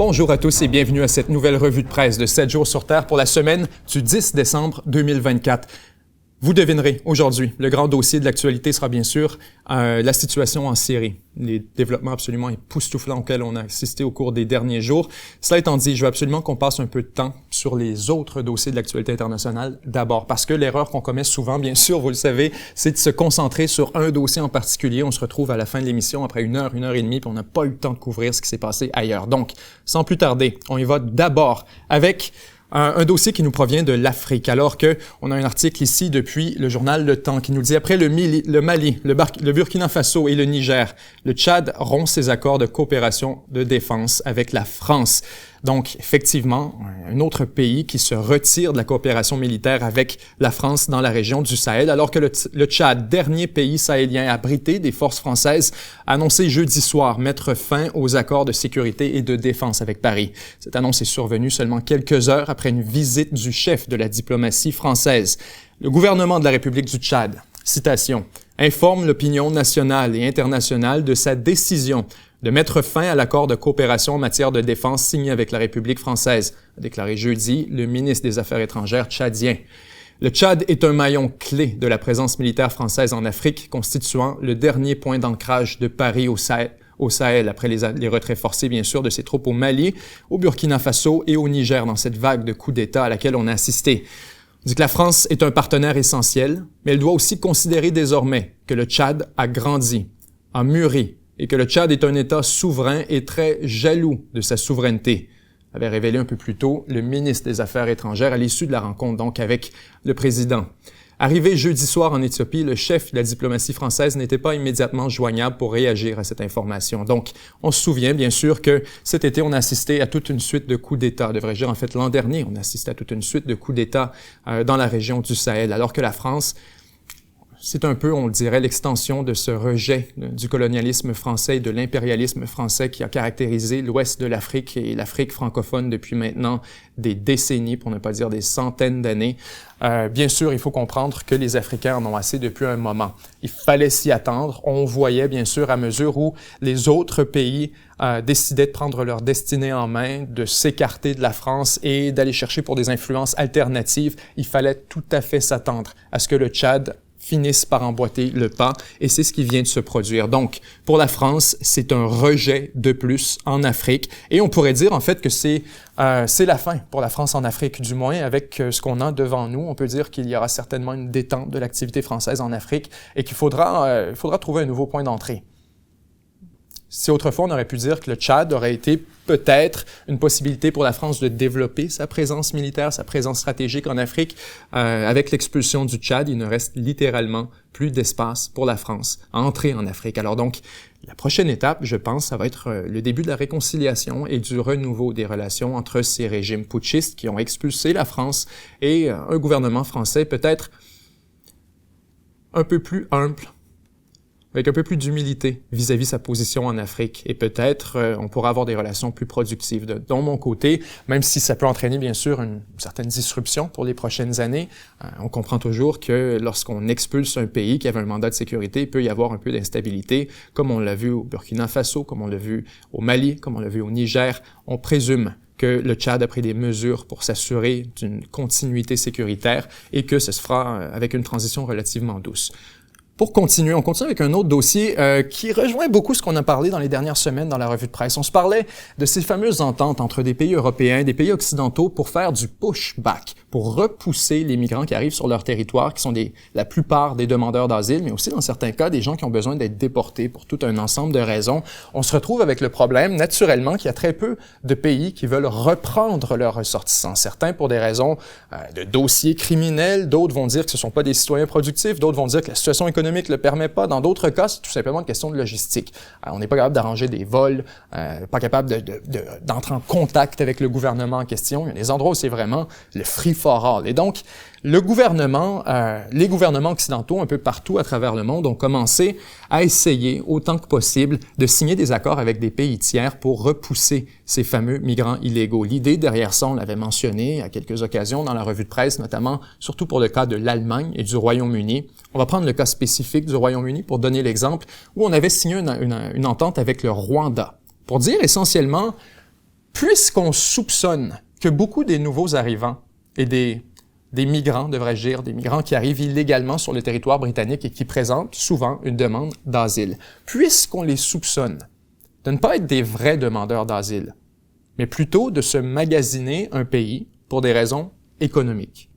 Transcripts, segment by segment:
Bonjour à tous et bienvenue à cette nouvelle revue de presse de 7 jours sur Terre pour la semaine du 10 décembre 2024. Vous devinerez, aujourd'hui, le grand dossier de l'actualité sera bien sûr la situation en Syrie, les développements absolument époustouflants auxquels on a assisté au cours des derniers jours. Cela étant dit, je veux absolument qu'on passe un peu de temps sur les autres dossiers de l'actualité internationale d'abord, parce que l'erreur qu'on commet souvent, bien sûr, vous le savez, c'est de se concentrer sur un dossier en particulier. On se retrouve à la fin de l'émission après une heure et demie, puis on n'a pas eu le temps de couvrir ce qui s'est passé ailleurs. Donc, sans plus tarder, on y va d'abord avec un dossier qui nous provient de l'Afrique, alors que on a un article ici depuis le journal Le Temps qui nous dit après le Mali, le Burkina Faso et le Niger, le Tchad rompt ses accords de coopération de défense avec la France. Donc, effectivement, un autre pays qui se retire de la coopération militaire avec la France dans la région du Sahel, alors que le Tchad, dernier pays sahélien abrité des forces françaises, a annoncé jeudi soir mettre fin aux accords de sécurité et de défense avec Paris. Cette annonce est survenue seulement quelques heures après une visite du chef de la diplomatie française. Le gouvernement de la République du Tchad, citation, informe l'opinion nationale et internationale de sa décision de mettre fin à l'accord de coopération en matière de défense signé avec la République française, a déclaré jeudi le ministre des Affaires étrangères tchadien. Le Tchad est un maillon clé de la présence militaire française en Afrique, constituant le dernier point d'ancrage de Paris au Sahel, après les retraits forcés, bien sûr, de ses troupes au Mali, au Burkina Faso et au Niger dans cette vague de coups d'État à laquelle on a assisté. On dit que la France est un partenaire essentiel, mais elle doit aussi considérer désormais que le Tchad a grandi, a mûri, et que le Tchad est un État souverain et très jaloux de sa souveraineté, avait révélé un peu plus tôt le ministre des Affaires étrangères à l'issue de la rencontre donc avec le président. Arrivé jeudi soir en Éthiopie, le chef de la diplomatie française n'était pas immédiatement joignable pour réagir à cette information. Donc, on se souvient bien sûr que cet été, on a assisté à toute une suite de coups d'État. Devrais-je dire, en fait, l'an dernier, on a assisté à toute une suite de coups d'État dans la région du Sahel, alors que la France, c'est un peu, on le dirait, l'extension de ce rejet du colonialisme français et de l'impérialisme français qui a caractérisé l'ouest de l'Afrique et l'Afrique francophone depuis maintenant des décennies, pour ne pas dire des centaines d'années. Bien sûr, il faut comprendre que les Africains en ont assez depuis un moment. Il fallait s'y attendre. On voyait, bien sûr, à mesure où les autres pays décidaient de prendre leur destinée en main, de s'écarter de la France et d'aller chercher pour des influences alternatives, il fallait tout à fait s'attendre à ce que le Tchad finissent par emboîter le pas, et c'est ce qui vient de se produire. Donc, pour la France, c'est un rejet de plus en Afrique, et on pourrait dire en fait que c'est la fin pour la France en Afrique, du moins avec ce qu'on a devant nous. On peut dire qu'il y aura certainement une détente de l'activité française en Afrique, et qu'il faudra trouver un nouveau point d'entrée. Si autrefois, on aurait pu dire que le Tchad aurait été peut-être une possibilité pour la France de développer sa présence militaire, sa présence stratégique en Afrique, avec l'expulsion du Tchad, il ne reste littéralement plus d'espace pour la France à entrer en Afrique. Alors donc, la prochaine étape, je pense, ça va être le début de la réconciliation et du renouveau des relations entre ces régimes putschistes qui ont expulsé la France et un gouvernement français peut-être un peu plus humble, avec un peu plus d'humilité vis-à-vis sa position en Afrique. Et peut-être on pourra avoir des relations plus productives. De mon côté, même si ça peut entraîner bien sûr une certaine disruption pour les prochaines années, on comprend toujours que lorsqu'on expulse un pays qui avait un mandat de sécurité, il peut y avoir un peu d'instabilité, comme on l'a vu au Burkina Faso, comme on l'a vu au Mali, comme on l'a vu au Niger. On présume que le Tchad a pris des mesures pour s'assurer d'une continuité sécuritaire et que ce se fera avec une transition relativement douce. Pour continuer, on continue avec un autre dossier qui rejoint beaucoup ce qu'on a parlé dans les dernières semaines dans la revue de presse. On se parlait de ces fameuses ententes entre des pays européens, des pays occidentaux pour faire du pushback, pour repousser les migrants qui arrivent sur leur territoire, qui sont la plupart des demandeurs d'asile, mais aussi dans certains cas des gens qui ont besoin d'être déportés pour tout un ensemble de raisons. On se retrouve avec le problème, naturellement, qu'il y a très peu de pays qui veulent reprendre leurs ressortissants. Certains pour des raisons de dossiers criminels, d'autres vont dire que ce ne sont pas des citoyens productifs, d'autres vont dire que la situation économique ne le permet pas. Dans d'autres cas, c'est tout simplement une question de logistique. On n'est pas capable d'arranger des vols, pas capable d'entrer en contact avec le gouvernement en question. Il y a des endroits où c'est vraiment le free for all. Et donc, les gouvernements occidentaux un peu partout à travers le monde ont commencé à essayer autant que possible de signer des accords avec des pays tiers pour repousser ces fameux migrants illégaux. L'idée derrière ça, on l'avait mentionné à quelques occasions dans la revue de presse, notamment surtout pour le cas de l'Allemagne et du Royaume-Uni. On va prendre le cas spécifique du Royaume-Uni pour donner l'exemple où on avait signé une entente avec le Rwanda pour dire essentiellement puisqu'on soupçonne que beaucoup des nouveaux arrivants et des migrants, devrais-je dire, des migrants qui arrivent illégalement sur le territoire britannique et qui présentent souvent une demande d'asile, puisqu'on les soupçonne de ne pas être des vrais demandeurs d'asile, mais plutôt de se magasiner un pays pour des raisons économiques.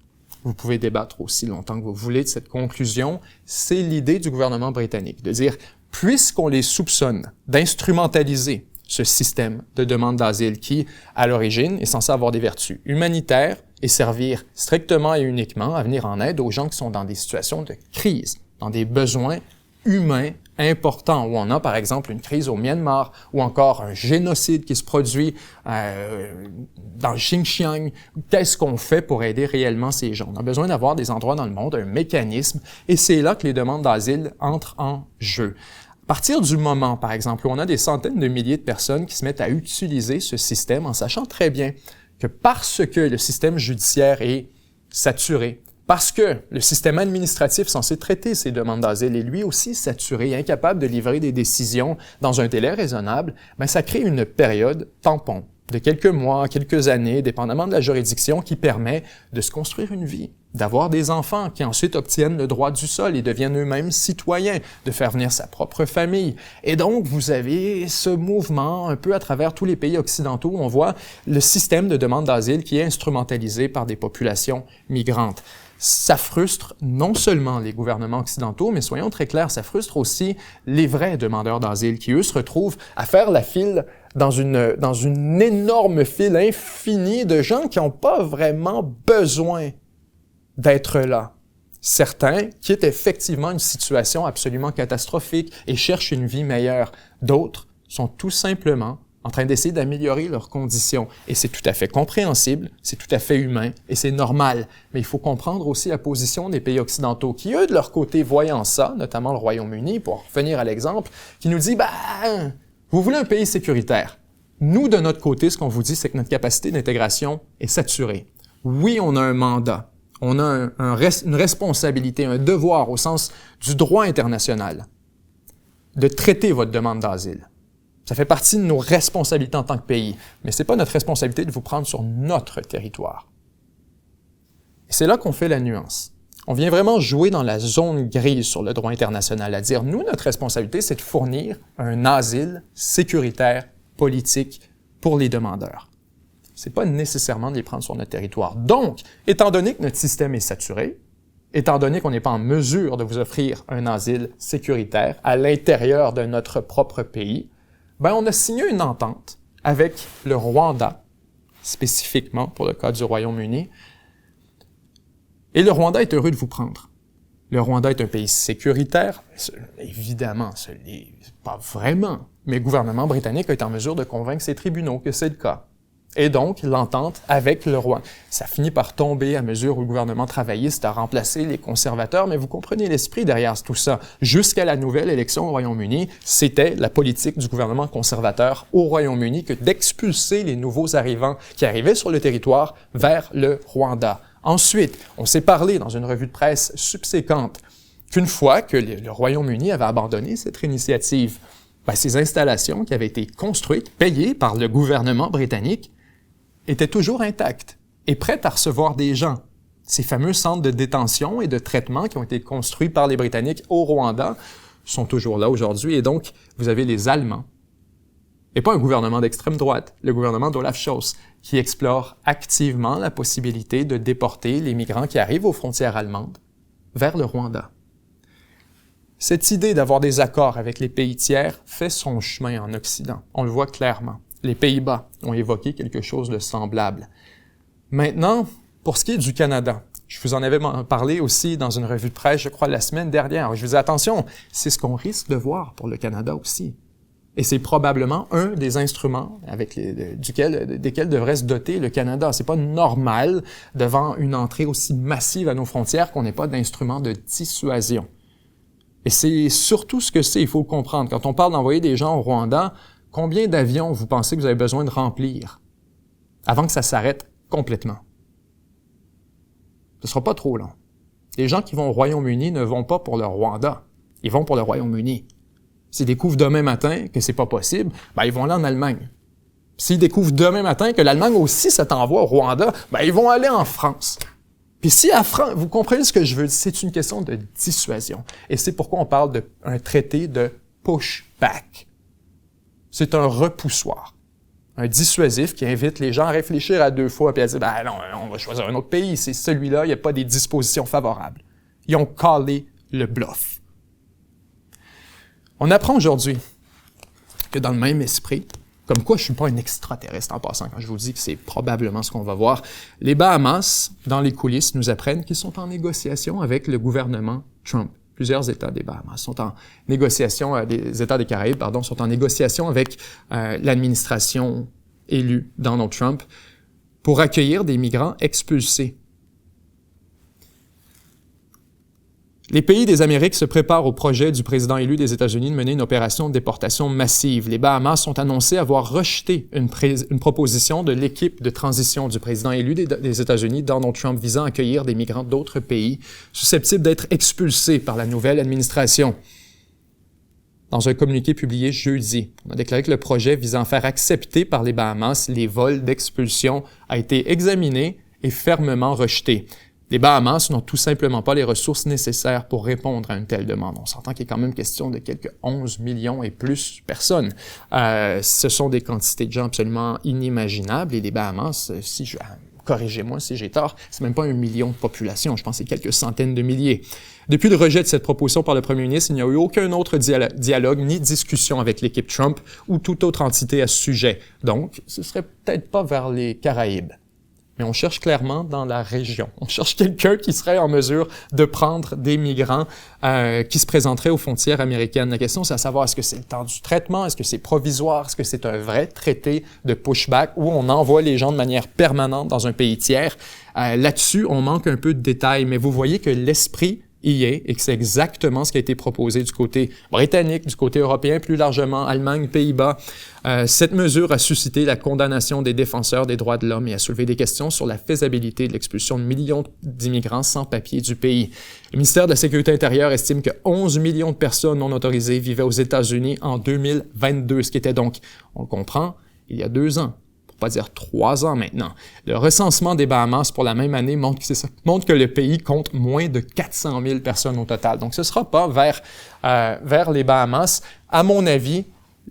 Vous pouvez débattre aussi longtemps que vous voulez de cette conclusion. C'est l'idée du gouvernement britannique, de dire, puisqu'on les soupçonne d'instrumentaliser ce système de demande d'asile qui, à l'origine, est censé avoir des vertus humanitaires et servir strictement et uniquement à venir en aide aux gens qui sont dans des situations de crise, dans des besoins humains importants, où on a par exemple une crise au Myanmar, ou encore un génocide qui se produit dans le Xinjiang. Qu'est-ce qu'on fait pour aider réellement ces gens? On a besoin d'avoir des endroits dans le monde, un mécanisme, et c'est là que les demandes d'asile entrent en jeu. À partir du moment, par exemple, où on a des centaines de milliers de personnes qui se mettent à utiliser ce système en sachant très bien que parce que le système judiciaire est saturé, parce que le système administratif censé traiter ces demandes d'asile est lui aussi saturé, incapable de livrer des décisions dans un délai raisonnable, ben ça crée une période tampon de quelques mois, quelques années, dépendamment de la juridiction, qui permet de se construire une vie, d'avoir des enfants qui ensuite obtiennent le droit du sol et deviennent eux-mêmes citoyens, de faire venir sa propre famille. Et donc, vous avez ce mouvement un peu à travers tous les pays occidentaux où on voit le système de demande d'asile qui est instrumentalisé par des populations migrantes. Ça frustre non seulement les gouvernements occidentaux, mais soyons très clairs, ça frustre aussi les vrais demandeurs d'asile qui, eux, se retrouvent à faire la file dans une énorme file infinie de gens qui n'ont pas vraiment besoin d'être là. Certains quittent effectivement une situation absolument catastrophique et cherchent une vie meilleure. D'autres sont tout simplement en train d'essayer d'améliorer leurs conditions. Et c'est tout à fait compréhensible, c'est tout à fait humain et c'est normal. Mais il faut comprendre aussi la position des pays occidentaux qui, eux, de leur côté, voyant ça, notamment le Royaume-Uni, pour revenir à l'exemple, qui nous dit, vous voulez un pays sécuritaire. Nous, de notre côté, ce qu'on vous dit, c'est que notre capacité d'intégration est saturée. Oui, on a un mandat. On a une responsabilité, un devoir au sens du droit international de traiter votre demande d'asile. Ça fait partie de nos responsabilités en tant que pays, mais c'est pas notre responsabilité de vous prendre sur notre territoire. Et c'est là qu'on fait la nuance. On vient vraiment jouer dans la zone grise sur le droit international, à dire, nous, notre responsabilité, c'est de fournir un asile sécuritaire, politique, pour les demandeurs. C'est pas nécessairement de les prendre sur notre territoire. Donc, étant donné que notre système est saturé, étant donné qu'on n'est pas en mesure de vous offrir un asile sécuritaire à l'intérieur de notre propre pays, on a signé une entente avec le Rwanda, spécifiquement pour le cas du Royaume-Uni, et le Rwanda est heureux de vous prendre. Le Rwanda est un pays sécuritaire, évidemment, ce n'est pas vraiment, mais le gouvernement britannique a été en mesure de convaincre ses tribunaux que c'est le cas. Et donc, l'entente avec le Rwanda. Ça finit par tomber à mesure où le gouvernement travailliste a remplacé les conservateurs, mais vous comprenez l'esprit derrière tout ça. Jusqu'à la nouvelle élection au Royaume-Uni, c'était la politique du gouvernement conservateur au Royaume-Uni que d'expulser les nouveaux arrivants qui arrivaient sur le territoire vers le Rwanda. Ensuite, on s'est parlé dans une revue de presse subséquente qu'une fois que le Royaume-Uni avait abandonné cette initiative, ces installations qui avaient été construites, payées par le gouvernement britannique, étaient toujours intactes et prêtes à recevoir des gens. Ces fameux centres de détention et de traitement qui ont été construits par les Britanniques au Rwanda sont toujours là aujourd'hui. Et donc, vous avez les Allemands, et pas un gouvernement d'extrême droite, le gouvernement d'Olaf Scholz, qui explore activement la possibilité de déporter les migrants qui arrivent aux frontières allemandes vers le Rwanda. Cette idée d'avoir des accords avec les pays tiers fait son chemin en Occident. On le voit clairement. Les Pays-Bas ont évoqué quelque chose de semblable. Maintenant, pour ce qui est du Canada, je vous en avais parlé aussi dans une revue de presse, je crois, la semaine dernière. Je vous dis, attention, c'est ce qu'on risque de voir pour le Canada aussi. Et c'est probablement un des instruments desquels devrait se doter le Canada. C'est pas normal, devant une entrée aussi massive à nos frontières, qu'on n'ait pas d'instrument de dissuasion. Et c'est surtout ce que c'est, il faut le comprendre. Quand on parle d'envoyer des gens au Rwanda, combien d'avions vous pensez que vous avez besoin de remplir avant que ça s'arrête complètement? Ce sera pas trop long. Les gens qui vont au Royaume-Uni ne vont pas pour le Rwanda. Ils vont pour le Royaume-Uni. S'ils découvrent demain matin que c'est pas possible, ils vont aller en Allemagne. S'ils découvrent demain matin que l'Allemagne aussi s'est envoie au Rwanda, ben ils vont aller en France. Puis si à France, vous comprenez ce que je veux dire, c'est une question de dissuasion. Et c'est pourquoi on parle d'un traité de pushback. C'est un repoussoir, un dissuasif qui invite les gens à réfléchir à deux fois et à dire, ben non, on va choisir un autre pays, c'est celui-là, il n'y a pas des dispositions favorables. Ils ont callé le bluff. On apprend aujourd'hui que dans le même esprit, comme quoi je suis pas un extraterrestre en passant quand je vous dis que c'est probablement ce qu'on va voir, les Bahamas, dans les coulisses, nous apprennent qu'ils sont en négociation avec le gouvernement Trump. Plusieurs États des Bahamas sont en négociation, les États des Caraïbes, pardon, sont en négociation avec l'administration élue Donald Trump pour accueillir des migrants expulsés. Les pays des Amériques se préparent au projet du président élu des États-Unis de mener une opération de déportation massive. Les Bahamas ont annoncé avoir rejeté une proposition de l'équipe de transition du président élu des États-Unis, Donald Trump, visant à accueillir des migrants d'autres pays susceptibles d'être expulsés par la nouvelle administration. Dans un communiqué publié jeudi, on a déclaré que le projet visant à faire accepter par les Bahamas les vols d'expulsion a été examiné et fermement rejeté. Les Bahamas n'ont tout simplement pas les ressources nécessaires pour répondre à une telle demande. On s'entend qu'il est quand même question de quelques 11 millions et plus de personnes. Ce sont des quantités de gens absolument inimaginables. Et les Bahamas, corrigez-moi si j'ai tort, c'est même pas 1 million de population. Je pense que c'est quelques centaines de milliers. Depuis le rejet de cette proposition par le premier ministre, il n'y a eu aucun autre dialogue ni discussion avec l'équipe Trump ou toute autre entité à ce sujet. Donc, ce serait peut-être pas vers les Caraïbes. Mais on cherche clairement dans la région. On cherche quelqu'un qui serait en mesure de prendre des migrants qui se présenteraient aux frontières américaines. La question, c'est à savoir, est-ce que c'est le temps du traitement? Est-ce que c'est provisoire? Est-ce que c'est un vrai traité de pushback où on envoie les gens de manière permanente dans un pays tiers? Là-dessus, on manque un peu de détails, mais vous voyez que l'esprit y est et que c'est exactement ce qui a été proposé du côté britannique, du côté européen, plus largement, Allemagne, Pays-Bas. Cette mesure a suscité la condamnation des défenseurs des droits de l'homme et a soulevé des questions sur la faisabilité de l'expulsion de millions d'immigrants sans papier du pays. Le ministère de la Sécurité intérieure estime que 11 millions de personnes non autorisées vivaient aux États-Unis en 2022, ce qui était donc, on le comprend, il y a 2 ans. Pas dire 3 ans maintenant. Le recensement des Bahamas pour la même année montre que le pays compte moins de 400 000 personnes au total. Donc, ce ne sera pas vers les Bahamas. À mon avis,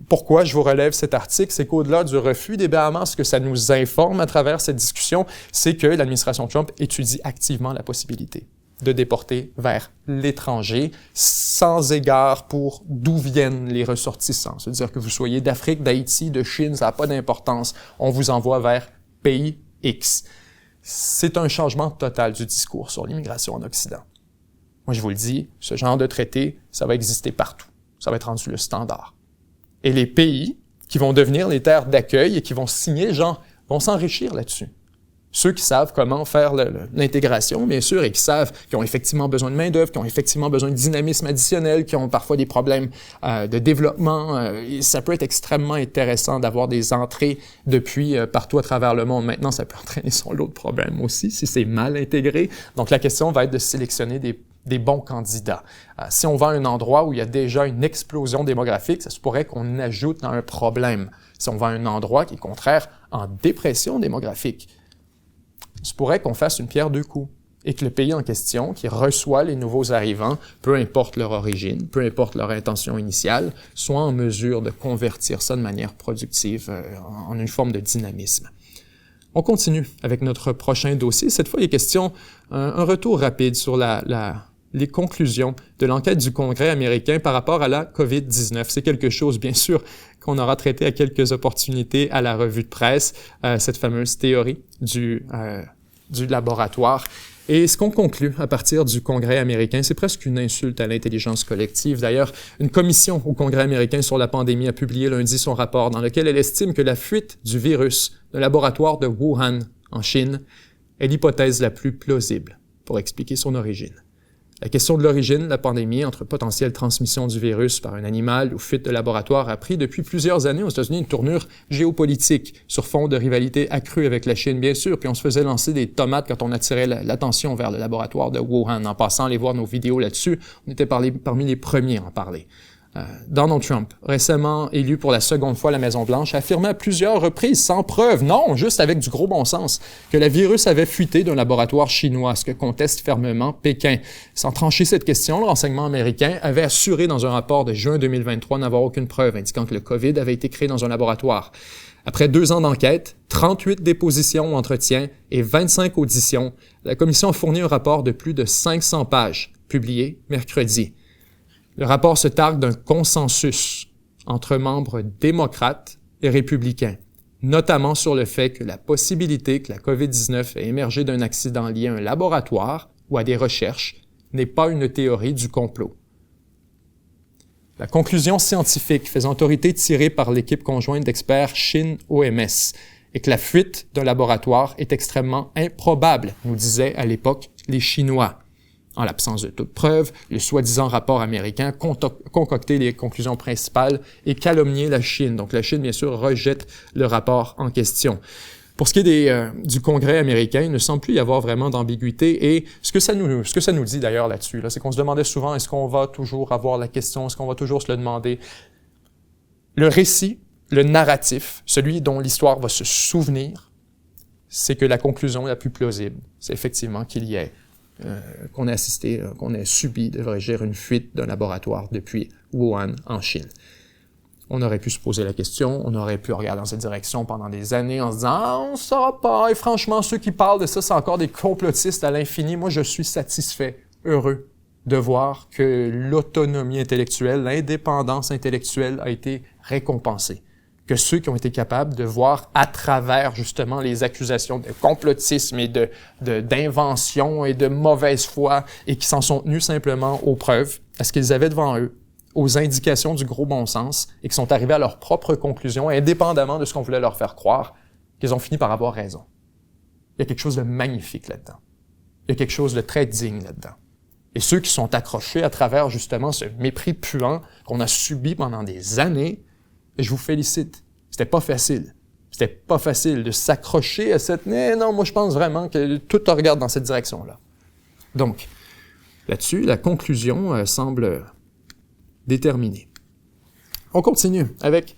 pourquoi je vous relève cet article, c'est qu'au-delà du refus des Bahamas, ce que ça nous informe à travers cette discussion, c'est que l'administration Trump étudie activement la possibilité de déporter vers l'étranger, sans égard pour d'où viennent les ressortissants. C'est-à-dire que vous soyez d'Afrique, d'Haïti, de Chine, ça n'a pas d'importance. On vous envoie vers pays X. C'est un changement total du discours sur l'immigration en Occident. Moi, je vous le dis, ce genre de traité, ça va exister partout. Ça va être rendu le standard. Et les pays qui vont devenir les terres d'accueil et qui vont signer, vont s'enrichir là-dessus. Ceux qui savent comment faire l'intégration, bien sûr, et qui savent qu'ils ont effectivement besoin de main-d'œuvre, qui ont effectivement besoin de dynamisme additionnel, qui ont parfois des problèmes de développement. Ça peut être extrêmement intéressant d'avoir des entrées depuis partout à travers le monde. Maintenant, ça peut entraîner son lot de problèmes aussi, si c'est mal intégré. Donc, la question va être de sélectionner des bons candidats. Si on va à un endroit où il y a déjà une explosion démographique, ça se pourrait qu'on ajoute un problème. Si on va à un endroit qui est contraire en dépression démographique, il se pourrait qu'on fasse une pierre deux coups et que le pays en question, qui reçoit les nouveaux arrivants, peu importe leur origine, peu importe leur intention initiale, soit en mesure de convertir ça de manière productive en une forme de dynamisme. On continue avec notre prochain dossier. Cette fois, il est question un retour rapide sur les conclusions de l'enquête du Congrès américain par rapport à la COVID-19. C'est quelque chose, bien sûr, qu'on aura traité à quelques opportunités à la revue de presse, cette fameuse théorie du laboratoire. Et ce qu'on conclut à partir du Congrès américain, c'est presque une insulte à l'intelligence collective. D'ailleurs, une commission au Congrès américain sur la pandémie a publié lundi son rapport dans lequel elle estime que la fuite du virus de laboratoire de Wuhan, en Chine, est l'hypothèse la plus plausible pour expliquer son origine. La question de l'origine de la pandémie, entre potentielle transmission du virus par un animal ou fuite de laboratoire, a pris depuis plusieurs années aux États-Unis une tournure géopolitique sur fond de rivalité accrue avec la Chine, bien sûr, puis on se faisait lancer des tomates quand on attirait l'attention vers le laboratoire de Wuhan. En passant, aller voir nos vidéos là-dessus, on était parmi les premiers à en parler. Donald Trump, récemment élu pour la seconde fois à la Maison-Blanche, a affirmé à plusieurs reprises, sans preuve, non, juste avec du gros bon sens, que le virus avait fuité d'un laboratoire chinois, ce que conteste fermement Pékin. Sans trancher cette question, le renseignement américain avait assuré dans un rapport de juin 2023 n'avoir aucune preuve indiquant que le COVID avait été créé dans un laboratoire. Après 2 ans d'enquête, 38 dépositions ou entretiens et 25 auditions, la commission a fourni un rapport de plus de 500 pages, publié mercredi. Le rapport se targue d'un consensus entre membres démocrates et républicains, notamment sur le fait que la possibilité que la COVID-19 ait émergé d'un accident lié à un laboratoire ou à des recherches n'est pas une théorie du complot. La conclusion scientifique faisant autorité tirée par l'équipe conjointe d'experts Chine-OMS est que la fuite d'un laboratoire est extrêmement improbable, nous disaient à l'époque les Chinois. En l'absence de toute preuve, le soi-disant rapport américain concoctait les conclusions principales et calomniait la Chine. Donc la Chine, bien sûr, rejette le rapport en question. Pour ce qui est du Congrès américain, il ne semble plus y avoir vraiment d'ambiguïté. Et ce que ça nous dit d'ailleurs là-dessus, c'est qu'on se demandait souvent, est-ce qu'on va toujours avoir la question, est-ce qu'on va toujours se le demander? Le récit, le narratif, celui dont l'histoire va se souvenir, c'est que la conclusion la plus plausible, c'est effectivement qu'il y ait qu'on ait subi, devrais-je dire, une fuite d'un laboratoire depuis Wuhan, en Chine. On aurait pu se poser la question, on aurait pu regarder dans cette direction pendant des années en se disant « Ah, on ne saura pas ». Et franchement, ceux qui parlent de ça, c'est encore des complotistes à l'infini. Moi, je suis satisfait, heureux de voir que l'autonomie intellectuelle, l'indépendance intellectuelle a été récompensée. Que ceux qui ont été capables de voir à travers justement les accusations de complotisme et d'invention et de mauvaise foi et qui s'en sont tenus simplement aux preuves, à ce qu'ils avaient devant eux, aux indications du gros bon sens et qui sont arrivés à leurs propres conclusions, indépendamment de ce qu'on voulait leur faire croire, qu'ils ont fini par avoir raison. Il y a quelque chose de magnifique là-dedans. Il y a quelque chose de très digne là-dedans. Et ceux qui sont accrochés à travers justement ce mépris puant qu'on a subi pendant des années, je vous félicite. C'était pas facile. C'était pas facile de s'accrocher à cette... Non, moi je pense vraiment que tout regarde dans cette direction-là. Donc, là-dessus, la conclusion semble déterminée. On continue avec...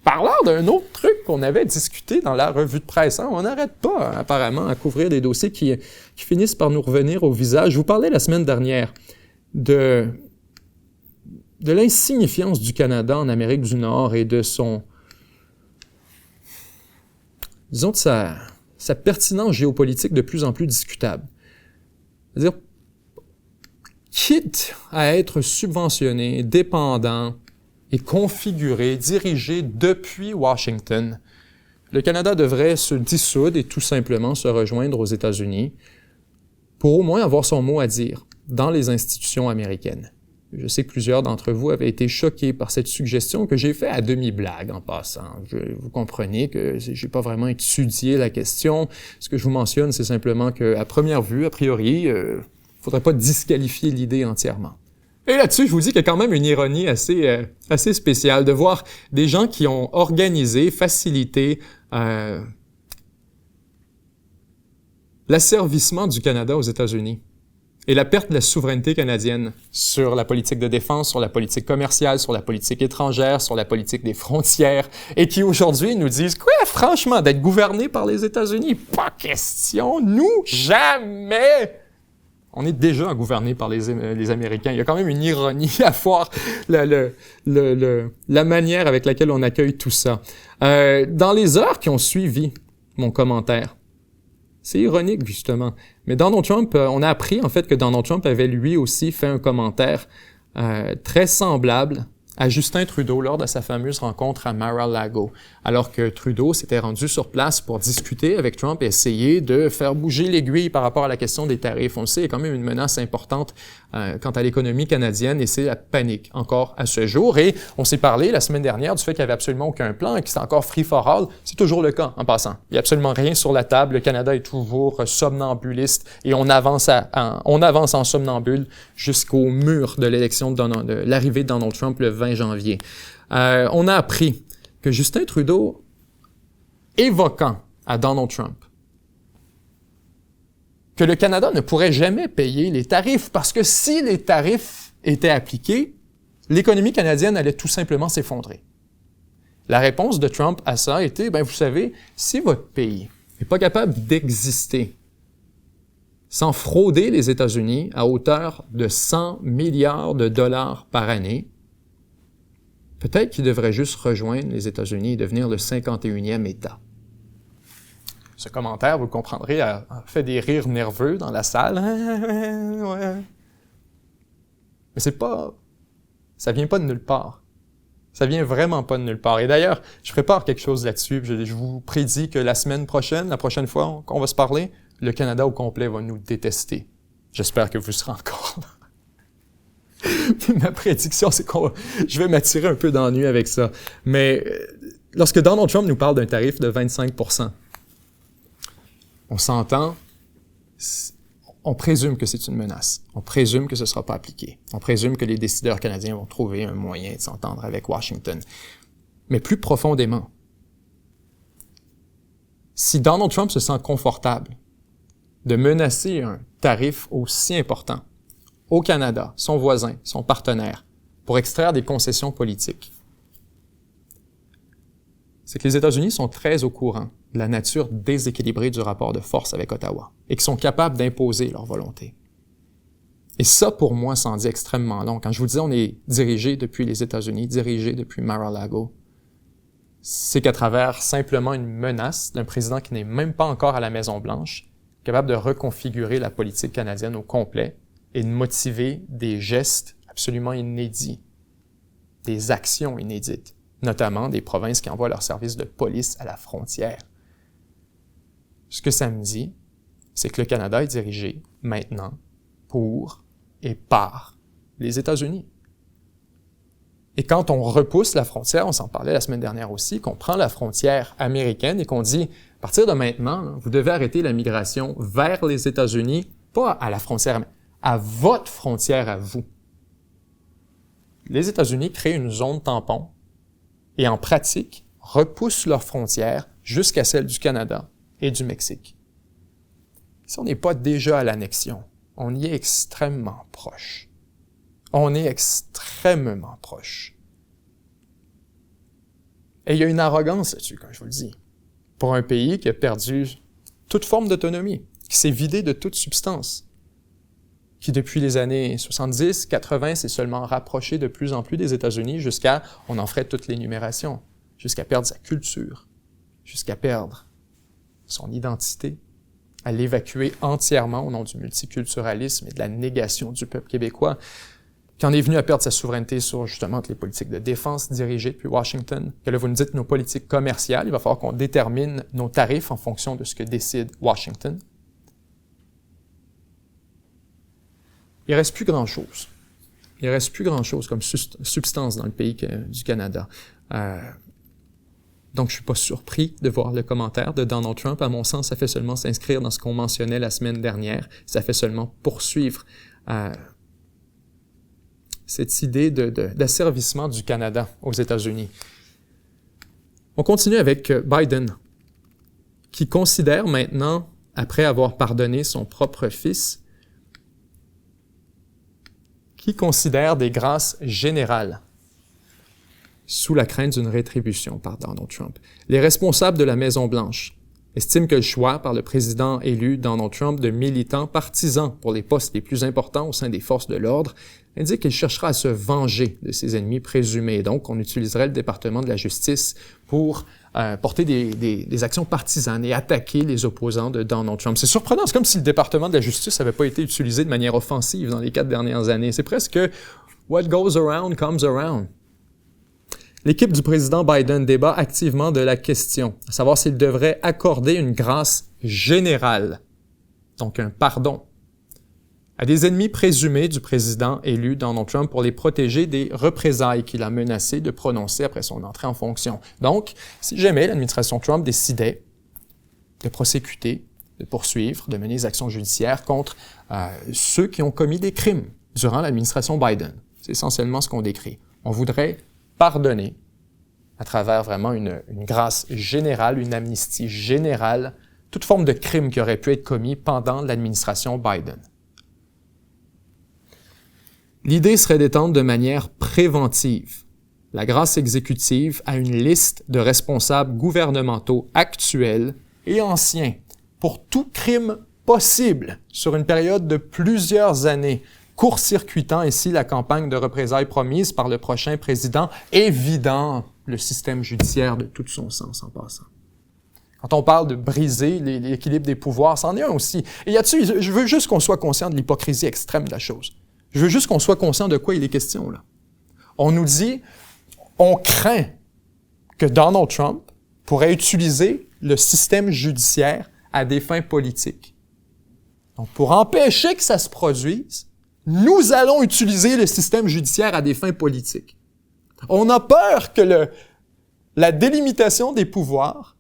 Parlant d'un autre truc qu'on avait discuté dans la revue de presse, on n'arrête pas apparemment à couvrir des dossiers qui finissent par nous revenir au visage. Je vous parlais la semaine dernière de l'insignifiance du Canada en Amérique du Nord et de disons de sa pertinence géopolitique de plus en plus discutable. C'est-à-dire, quitte à être subventionné, dépendant et configuré, dirigé depuis Washington, le Canada devrait se dissoudre et tout simplement se rejoindre aux États-Unis pour au moins avoir son mot à dire dans les institutions américaines. Je sais que plusieurs d'entre vous avaient été choqués par cette suggestion que j'ai fait à demi-blague en passant. Vous comprenez que j'ai pas vraiment étudié la question. Ce que je vous mentionne, c'est simplement qu'à première vue, a priori, faudrait pas disqualifier l'idée entièrement. Et là-dessus, je vous dis qu'il y a quand même une ironie assez spéciale de voir des gens qui ont organisé, facilité l'asservissement du Canada aux États-Unis et la perte de la souveraineté canadienne sur la politique de défense, sur la politique commerciale, sur la politique étrangère, sur la politique des frontières, et qui aujourd'hui nous disent « Quoi, franchement, d'être gouverné par les États-Unis? Pas question, nous, jamais! » On est déjà gouverné par les Américains. Il y a quand même une ironie à voir la manière avec laquelle on accueille tout ça. Dans les heures qui ont suivi mon commentaire, c'est ironique, justement. Mais Donald Trump, on a appris, en fait, que Donald Trump avait lui aussi fait un commentaire très semblable à Justin Trudeau lors de sa fameuse rencontre à Mar-a-Lago, alors que Trudeau s'était rendu sur place pour discuter avec Trump et essayer de faire bouger l'aiguille par rapport à la question des tarifs. On le sait, il y a quand même une menace importante quant à l'économie canadienne et c'est la panique encore à ce jour. Et on s'est parlé la semaine dernière du fait qu'il n'y avait absolument aucun plan et que c'était encore free for all. C'est toujours le cas en passant. Il n'y a absolument rien sur la table. Le Canada est toujours somnambuliste et on avance en somnambule jusqu'au mur de l'élection de l'arrivée de Donald Trump le 20 janvier. On a appris que Justin Trudeau, évoquant à Donald Trump que le Canada ne pourrait jamais payer les tarifs parce que si les tarifs étaient appliqués, l'économie canadienne allait tout simplement s'effondrer. La réponse de Trump à ça a été, vous savez, si votre pays n'est pas capable d'exister sans frauder les États-Unis à hauteur de 100 milliards de dollars par année, peut-être qu'il devrait juste rejoindre les États-Unis et devenir le 51e État. Ce commentaire, vous le comprendrez, a fait des rires nerveux dans la salle. Ouais. Mais ça vient pas de nulle part. Ça vient vraiment pas de nulle part. Et d'ailleurs, je prépare quelque chose là-dessus. Je vous prédis que la prochaine fois qu'on va se parler, le Canada au complet va nous détester. J'espère que vous serez encore là. Ma prédiction, c'est je vais m'attirer un peu d'ennui avec ça. Mais lorsque Donald Trump nous parle d'un tarif de 25%, on s'entend, on présume que c'est une menace. On présume que ce ne sera pas appliqué. On présume que les décideurs canadiens vont trouver un moyen de s'entendre avec Washington. Mais plus profondément, si Donald Trump se sent confortable de menacer un tarif aussi important au Canada, son voisin, son partenaire, pour extraire des concessions politiques, c'est que les États-Unis sont très au courant de la nature déséquilibrée du rapport de force avec Ottawa et qu'ils sont capables d'imposer leur volonté. Et ça, pour moi, ça en dit extrêmement long. Quand je vous disais on est dirigé depuis les États-Unis, dirigé depuis Mar-a-Lago, c'est qu'à travers simplement une menace d'un président qui n'est même pas encore à la Maison-Blanche, capable de reconfigurer la politique canadienne au complet et de motiver des gestes absolument inédits, des actions inédites, notamment des provinces qui envoient leurs services de police à la frontière. Ce que ça me dit, c'est que le Canada est dirigé maintenant pour et par les États-Unis. Et quand on repousse la frontière, on s'en parlait la semaine dernière aussi, qu'on prend la frontière américaine et qu'on dit, à partir de maintenant, vous devez arrêter la migration vers les États-Unis, pas à la frontière, mais à votre frontière à vous. Les États-Unis créent une zone tampon et en pratique repoussent leurs frontières jusqu'à celle du Canada et du Mexique. Si on n'est pas déjà à l'annexion, on y est extrêmement proche. On est extrêmement proche. Et il y a une arrogance là-dessus, comme je vous le dis, pour un pays qui a perdu toute forme d'autonomie, qui s'est vidé de toute substance, qui depuis les années 70, 80 s'est seulement rapproché de plus en plus des États-Unis jusqu'à, on en ferait toute l'énumération, jusqu'à perdre sa culture, jusqu'à perdre son identité, à l'évacuer entièrement au nom du multiculturalisme et de la négation du peuple québécois, qui en est venu à perdre sa souveraineté sur justement les politiques de défense dirigées depuis Washington, que là vous nous dites nos politiques commerciales, il va falloir qu'on détermine nos tarifs en fonction de ce que décide Washington. Il ne reste plus grand-chose. Il ne reste plus grand-chose comme substance dans le pays du Canada. Donc, je ne suis pas surpris de voir le commentaire de Donald Trump. À mon sens, ça fait seulement s'inscrire dans ce qu'on mentionnait la semaine dernière. Ça fait seulement poursuivre cette idée d'asservissement du Canada aux États-Unis. On continue avec Biden, qui considère maintenant, après avoir pardonné son propre fils, qui considère des grâces générales sous la crainte d'une rétribution par Donald Trump. Les responsables de la Maison-Blanche estiment que le choix par le président élu Donald Trump de militants partisans pour les postes les plus importants au sein des forces de l'ordre indique qu'il cherchera à se venger de ses ennemis présumés. Donc, on utiliserait le département de la justice pour porter des actions partisanes et attaquer les opposants de Donald Trump. C'est surprenant, c'est comme si le département de la justice n'avait pas été utilisé de manière offensive dans les 4 dernières années. C'est presque « what goes around comes around ». L'équipe du président Biden débat activement de la question, à savoir s'il devrait accorder une grâce générale, donc un pardon, à des ennemis présumés du président élu Donald Trump pour les protéger des représailles qu'il a menacé de prononcer après son entrée en fonction. Donc, si jamais l'administration Trump décidait de prosécuter, de poursuivre, de mener des actions judiciaires contre ceux qui ont commis des crimes durant l'administration Biden, c'est essentiellement ce qu'on décrit. On voudrait pardonner à travers vraiment une grâce générale, une amnistie générale, toute forme de crime qui aurait pu être commis pendant l'administration Biden. L'idée serait d'étendre de manière préventive la grâce exécutive à une liste de responsables gouvernementaux actuels et anciens pour tout crime possible sur une période de plusieurs années, court-circuitant ici la campagne de représailles promise par le prochain président et vidant le système judiciaire de tout son sens en passant. Quand on parle de briser l'équilibre des pouvoirs, c'en est un aussi. Et je veux juste qu'on soit conscient de l'hypocrisie extrême de la chose. Je veux juste qu'on soit conscient de quoi il est question, là. On nous dit, on craint que Donald Trump pourrait utiliser le système judiciaire à des fins politiques. Donc, pour empêcher que ça se produise, nous allons utiliser le système judiciaire à des fins politiques. On a peur que la délimitation des pouvoirs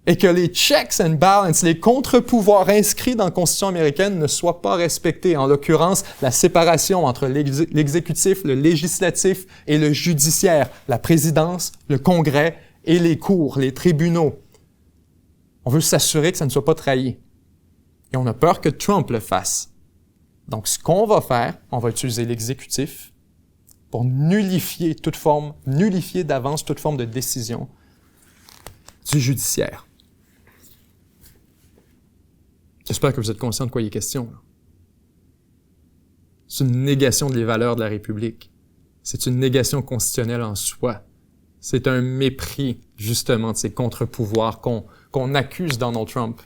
et que les checks and balances, les contre-pouvoirs inscrits dans la Constitution américaine ne soient pas respectés. En l'occurrence, la séparation entre l'exécutif, le législatif et le judiciaire, la présidence, le Congrès et les cours, les tribunaux. On veut s'assurer que ça ne soit pas trahi. Et on a peur que Trump le fasse. Donc, ce qu'on va faire, on va utiliser l'exécutif pour nullifier d'avance toute forme de décision du judiciaire. J'espère que vous êtes conscient de quoi il est question. C'est une négation des valeurs de la République. C'est une négation constitutionnelle en soi. C'est un mépris, justement, de ces contre-pouvoirs qu'on accuse Donald Trump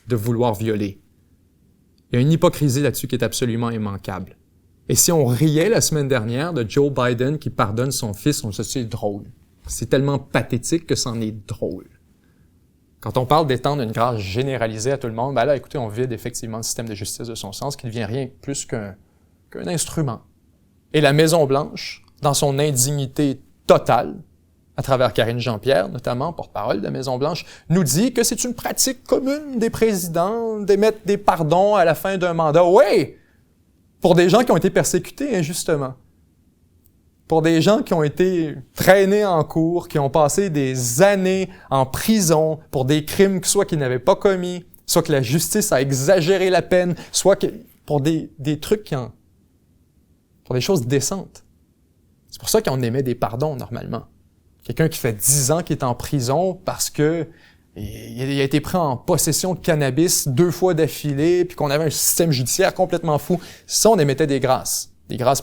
de vouloir violer. Il y a une hypocrisie là-dessus qui est absolument immanquable. Et si on riait la semaine dernière de Joe Biden qui pardonne son fils, on se dit c'est drôle. C'est tellement pathétique que c'en est drôle. Quand on parle d'étendre une grâce généralisée à tout le monde, ben là, écoutez, on vide effectivement le système de justice de son sens, qui ne devient rien plus qu'un instrument. Et la Maison-Blanche, dans son indignité totale, à travers Karine Jean-Pierre, notamment, porte-parole de la Maison-Blanche, nous dit que c'est une pratique commune des présidents d'émettre des pardons à la fin d'un mandat. Oui! Pour des gens qui ont été persécutés injustement. Pour des gens qui ont été traînés en cour, qui ont passé des années en prison pour des crimes soit qu'ils n'avaient pas commis, soit que la justice a exagéré la peine, soit que pour des trucs pour des choses décentes. C'est pour ça qu'on émet des pardons normalement. Quelqu'un qui fait 10 ans qu'il est en prison parce que il a été pris en possession de cannabis 2 fois d'affilée, puis qu'on avait un système judiciaire complètement fou. Ça, on émettait des grâces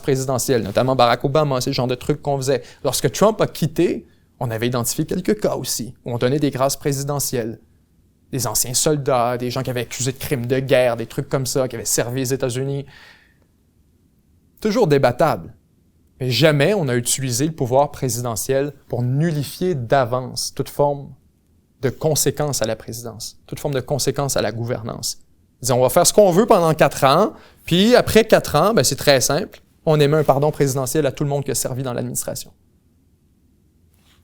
présidentielles, notamment Barack Obama, c'est le genre de trucs qu'on faisait. Lorsque Trump a quitté, on avait identifié quelques cas aussi, où on donnait des grâces présidentielles. Des anciens soldats, des gens qui avaient accusé de crimes de guerre, des trucs comme ça, qui avaient servi les États-Unis. Toujours débattable. Mais jamais on a utilisé le pouvoir présidentiel pour nullifier d'avance toute forme de conséquences à la présidence, toute forme de conséquences à la gouvernance. Disons, on va faire ce qu'on veut pendant 4 ans, puis après 4 ans, ben c'est très simple, on émet un pardon présidentiel à tout le monde qui a servi dans l'administration.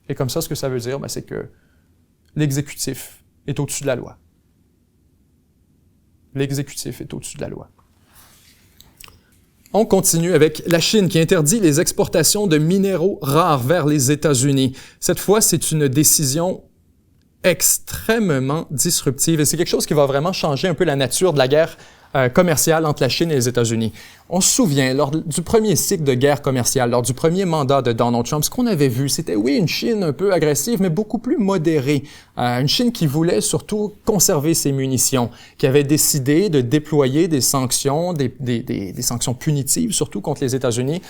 Et comme ça, ce que ça veut dire, ben c'est que l'exécutif est au-dessus de la loi. L'exécutif est au-dessus de la loi. On continue avec la Chine qui interdit les exportations de minéraux rares vers les États-Unis. Cette fois, c'est une décision extrêmement disruptive et c'est quelque chose qui va vraiment changer un peu la nature de la guerre commerciale entre la Chine et les États-Unis. On se souvient, lors du premier cycle de guerre commerciale, lors du premier mandat de Donald Trump, ce qu'on avait vu, c'était, oui, une Chine un peu agressive, mais beaucoup plus modérée. Une Chine qui voulait surtout conserver ses munitions, qui avait décidé de déployer des sanctions, des sanctions punitives, surtout contre les États-Unis,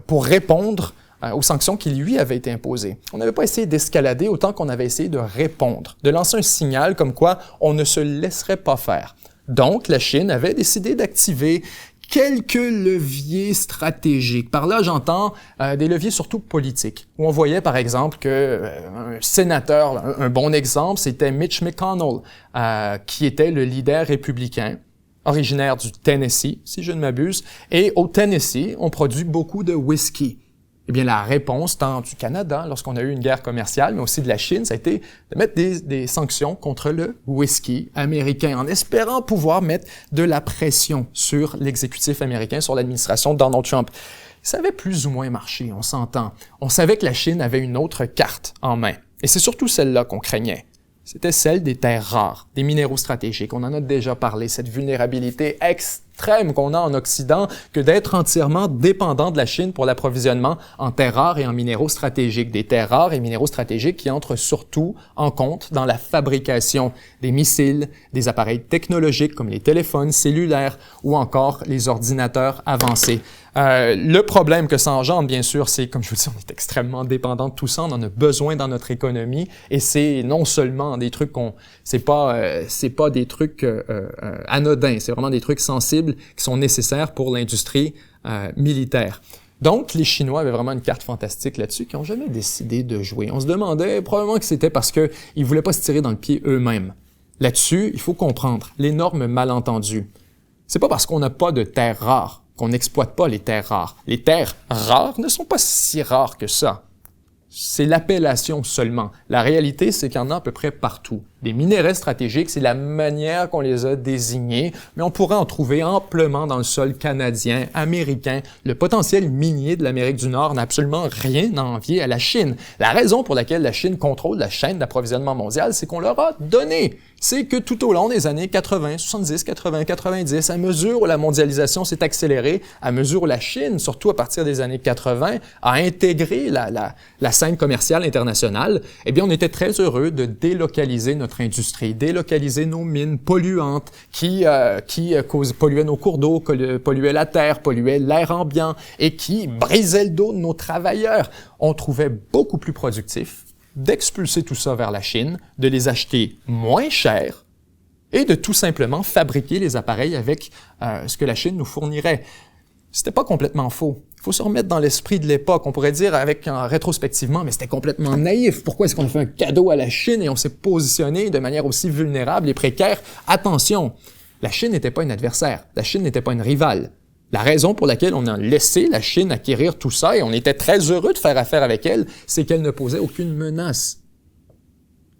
pour répondre aux sanctions qui lui avaient été imposées. On n'avait pas essayé d'escalader autant qu'on avait essayé de répondre, de lancer un signal comme quoi on ne se laisserait pas faire. Donc, la Chine avait décidé d'activer quelques leviers stratégiques. Par là, j'entends des leviers surtout politiques, où on voyait par exemple un sénateur, un bon exemple, c'était Mitch McConnell, qui était le leader républicain, originaire du Tennessee, si je ne m'abuse, et au Tennessee, on produit beaucoup de whisky. Eh bien, la réponse, tant du Canada, lorsqu'on a eu une guerre commerciale, mais aussi de la Chine, ça a été de mettre des sanctions contre le whisky américain, en espérant pouvoir mettre de la pression sur l'exécutif américain, sur l'administration de Donald Trump. Ça avait plus ou moins marché, on s'entend. On savait que la Chine avait une autre carte en main. Et c'est surtout celle-là qu'on craignait. C'était celle des terres rares, des minéraux stratégiques. On en a déjà parlé, cette vulnérabilité extrêmement extrême qu'on a en Occident que d'être entièrement dépendant de la Chine pour l'approvisionnement en terres rares et en minéraux stratégiques. Des terres rares et minéraux stratégiques qui entrent surtout en compte dans la fabrication des missiles, des appareils technologiques comme les téléphones cellulaires ou encore les ordinateurs avancés. Le problème que ça engendre, bien sûr, c'est, comme je vous dis, on est extrêmement dépendant de tout ça, on en a besoin dans notre économie, et c'est non seulement des trucs c'est pas des trucs anodins, c'est vraiment des trucs sensibles qui sont nécessaires pour l'industrie militaire. Donc, les Chinois avaient vraiment une carte fantastique là-dessus, qui n'ont jamais décidé de jouer. On se demandait probablement que c'était parce qu'ils voulaient pas se tirer dans le pied eux-mêmes. Là-dessus, il faut comprendre l'énorme malentendu. C'est pas parce qu'on n'a pas de terres rares qu'on n'exploite pas les terres rares. Les terres rares ne sont pas si rares que ça. C'est l'appellation seulement. La réalité, c'est qu'il y en a à peu près partout. Des minéraux stratégiques, c'est la manière qu'on les a désignés, mais on pourrait en trouver amplement dans le sol canadien, américain. Le potentiel minier de l'Amérique du Nord n'a absolument rien à envier à la Chine. La raison pour laquelle la Chine contrôle la chaîne d'approvisionnement mondiale, c'est qu'on leur a donné. C'est que tout au long des années 80, 70, 80, 90, à mesure où la mondialisation s'est accélérée, à mesure où la Chine, surtout à partir des années 80, a intégré la scène commerciale internationale, eh bien, on était très heureux de délocaliser notre industrie, délocaliser nos mines polluantes qui polluaient nos cours d'eau, polluaient la terre, polluaient l'air ambiant et qui brisaient le dos de nos travailleurs. On trouvait beaucoup plus productif d'expulser tout ça vers la Chine, de les acheter moins cher et de tout simplement fabriquer les appareils avec ce que la Chine nous fournirait. C'était pas complètement faux. Il faut se remettre dans l'esprit de l'époque. On pourrait dire rétrospectivement, mais c'était complètement naïf. Pourquoi est-ce qu'on a fait un cadeau à la Chine et on s'est positionné de manière aussi vulnérable et précaire? Attention, la Chine n'était pas une adversaire. La Chine n'était pas une rivale. La raison pour laquelle on a laissé la Chine acquérir tout ça et on était très heureux de faire affaire avec elle, c'est qu'elle ne posait aucune menace.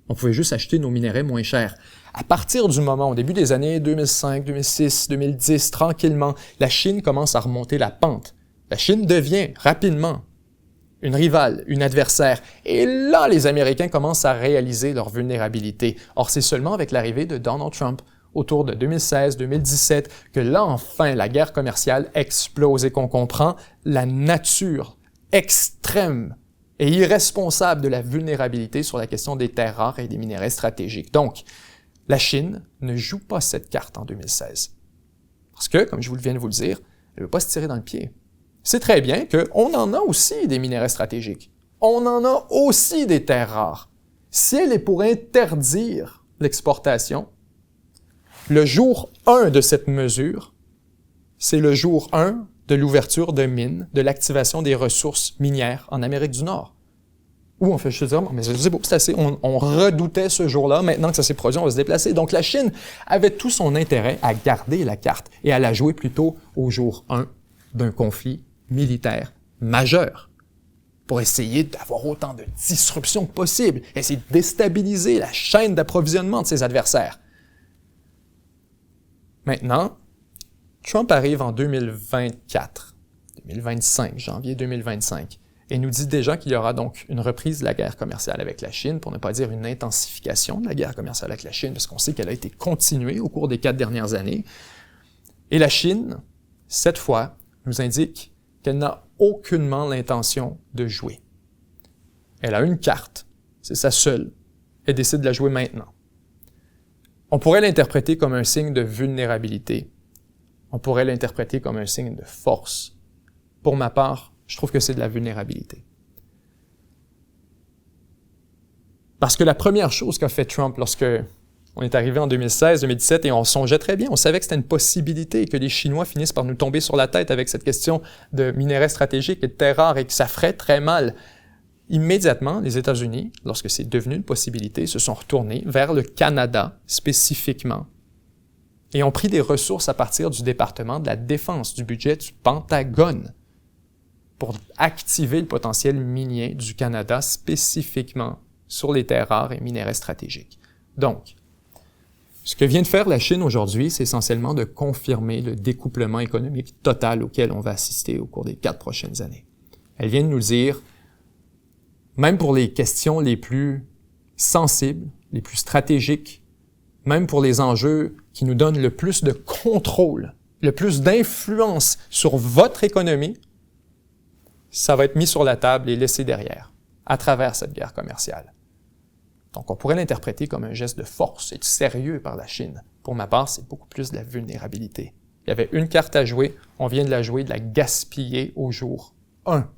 On pouvait juste acheter nos minerais moins chers. À partir du moment, au début des années 2005, 2006, 2010, tranquillement, la Chine commence à remonter la pente. La Chine devient rapidement une rivale, une adversaire. Et là, les Américains commencent à réaliser leur vulnérabilité. Or, c'est seulement avec l'arrivée de Donald Trump, autour de 2016-2017, que là, enfin, la guerre commerciale explose et qu'on comprend la nature extrême et irresponsable de la vulnérabilité sur la question des terres rares et des minerais stratégiques. Donc, la Chine ne joue pas cette carte en 2016. Parce que, comme je viens de vous le dire, elle ne veut pas se tirer dans le pied. C'est très bien qu'on en a aussi des minerais stratégiques. On en a aussi des terres rares. Si elle est pour interdire l'exportation, le jour 1 de cette mesure, c'est le jour 1 de l'ouverture de mines, de l'activation des ressources minières en Amérique du Nord. Où on fait juste dire, mais c'est beau, c'est assez, on redoutait ce jour-là, maintenant que ça s'est produit, on va se déplacer. Donc la Chine avait tout son intérêt à garder la carte et à la jouer plutôt au jour 1 d'un conflit militaire majeur pour essayer d'avoir autant de disruptions que possible, essayer de déstabiliser la chaîne d'approvisionnement de ses adversaires. Maintenant, Trump arrive en 2024, 2025, janvier 2025, et nous dit déjà qu'il y aura donc une reprise de la guerre commerciale avec la Chine, pour ne pas dire une intensification de la guerre commerciale avec la Chine, parce qu'on sait qu'elle a été continuée au cours des 4 dernières années. Et la Chine, cette fois, nous indique qu'elle n'a aucunement l'intention de jouer. Elle a une carte, c'est sa seule, elle décide de la jouer maintenant. On pourrait l'interpréter comme un signe de vulnérabilité. On pourrait l'interpréter comme un signe de force. Pour ma part, je trouve que c'est de la vulnérabilité. Parce que la première chose qu'a fait Trump lorsque on est arrivé en 2016, 2017, et on songeait très bien, on savait que c'était une possibilité et que les Chinois finissent par nous tomber sur la tête avec cette question de minerais stratégiques et de terres rares et que ça ferait très mal. Immédiatement, les États-Unis, lorsque c'est devenu une possibilité, se sont retournés vers le Canada spécifiquement et ont pris des ressources à partir du département de la Défense, du budget du Pentagone, pour activer le potentiel minier du Canada spécifiquement sur les terres rares et minerais stratégiques. Donc, ce que vient de faire la Chine aujourd'hui, c'est essentiellement de confirmer le découplement économique total auquel on va assister au cours des 4 prochaines années. Elle vient de nous dire, même pour les questions les plus sensibles, les plus stratégiques, même pour les enjeux qui nous donnent le plus de contrôle le plus d'influence sur votre économie, ça va être mis sur la table et laissé derrière à travers cette guerre commerciale. Donc, on pourrait l'interpréter comme un geste de force et de sérieux par la Chine. Pour ma part, c'est beaucoup plus de la vulnérabilité. Il y avait une carte à jouer, on vient de la jouer, de la gaspiller au jour 1.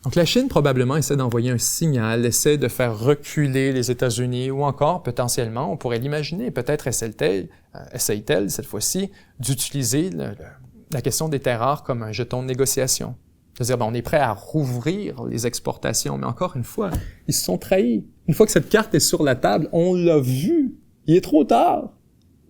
Donc, la Chine, probablement, essaie d'envoyer un signal, essaie de faire reculer les États-Unis ou encore, potentiellement, on pourrait l'imaginer, peut-être essaye-t-elle, cette fois-ci, d'utiliser la question des terres rares comme un jeton de négociation. C'est-à-dire, on est prêt à rouvrir les exportations, mais encore une fois, ils se sont trahis. Une fois que cette carte est sur la table, on l'a vu. Il est trop tard.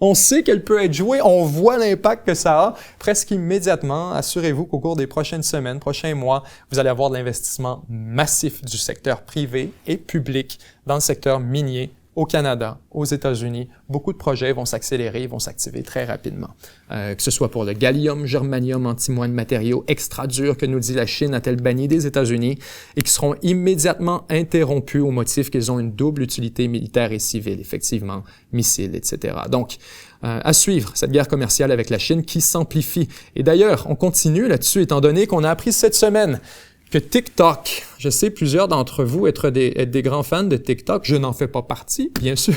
On sait qu'elle peut être jouée, on voit l'impact que ça a presque immédiatement. Assurez-vous qu'au cours des prochaines semaines, prochains mois, vous allez avoir de l'investissement massif du secteur privé et public dans le secteur minier au Canada, aux États-Unis. Beaucoup de projets vont s'accélérer, vont s'activer très rapidement. Que ce soit pour le gallium, germanium, antimoine, matériaux extra durs que nous dit la Chine a-t-elle banni des États-Unis et qui seront immédiatement interrompus au motif qu'ils ont une double utilité militaire et civile, effectivement, missiles, etc. Donc, à suivre cette guerre commerciale avec la Chine qui s'amplifie. Et d'ailleurs, on continue là-dessus étant donné qu'on a appris cette semaine que TikTok, je sais plusieurs d'entre vous être des grands fans de TikTok, je n'en fais pas partie, bien sûr.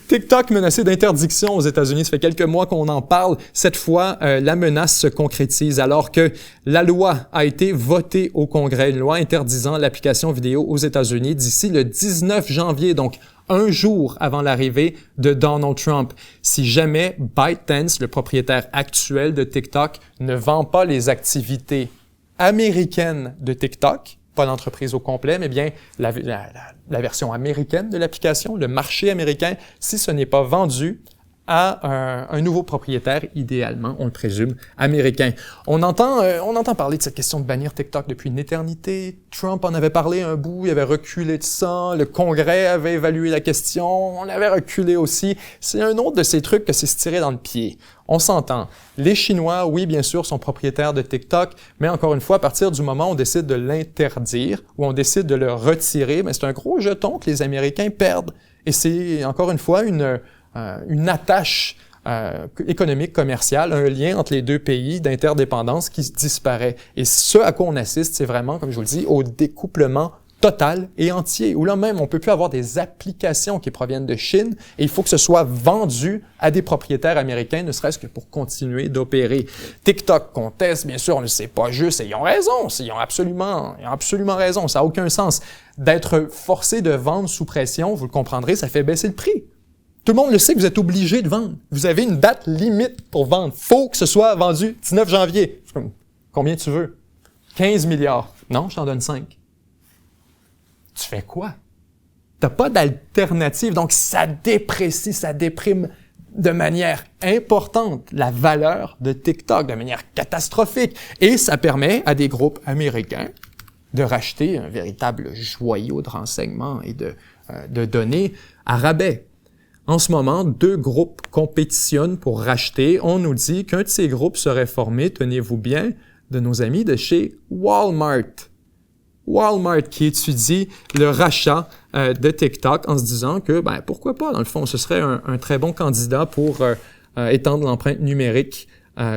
TikTok menacé d'interdiction aux États-Unis, ça fait quelques mois qu'on en parle. Cette fois, la menace se concrétise alors que la loi a été votée au Congrès, une loi interdisant l'application vidéo aux États-Unis d'ici le 19 janvier, donc un jour avant l'arrivée de Donald Trump. Si jamais ByteDance, le propriétaire actuel de TikTok, ne vend pas les activités américaine de TikTok, pas l'entreprise au complet, mais bien la version américaine de l'application, le marché américain, si ce n'est pas vendu à un nouveau propriétaire, idéalement, on le présume, américain. On entend parler de cette question de bannir TikTok depuis une éternité. Trump en avait parlé un bout, il avait reculé de ça, le Congrès avait évalué la question, on avait reculé aussi. C'est un autre de ces trucs que c'est se tirer dans le pied. On s'entend. Les Chinois, oui, bien sûr, sont propriétaires de TikTok, mais encore une fois, à partir du moment où on décide de l'interdire, ou on décide de le retirer, c'est un gros jeton que les Américains perdent. Et c'est, encore une fois, une attache économique, commerciale, un lien entre les deux pays d'interdépendance qui disparaît. Et ce à quoi on assiste, c'est vraiment, comme je vous le dis, au découplement total et entier, où là même, on peut plus avoir des applications qui proviennent de Chine et il faut que ce soit vendu à des propriétaires américains, ne serait-ce que pour continuer d'opérer. TikTok conteste, bien sûr, on ne sait pas juste, et ils ont raison, ils ont absolument raison, ça n'a aucun sens. D'être forcé de vendre sous pression, vous le comprendrez, ça fait baisser le prix. Tout le monde le sait que vous êtes obligé de vendre. Vous avez une date limite pour vendre. Faut que ce soit vendu 19 janvier. Combien tu veux? 15 milliards. Non, je t'en donne 5. Tu fais quoi? T'as pas d'alternative. Donc, ça déprime de manière importante la valeur de TikTok, de manière catastrophique. Et ça permet à des groupes américains de racheter un véritable joyau de renseignements et de données à rabais. En ce moment, 2 groupes compétitionnent pour racheter. On nous dit qu'un de ces groupes serait formé, tenez-vous bien, de nos amis de chez Walmart. Walmart qui étudie le rachat de TikTok en se disant que, pourquoi pas, dans le fond, ce serait un très bon candidat pour étendre l'empreinte numérique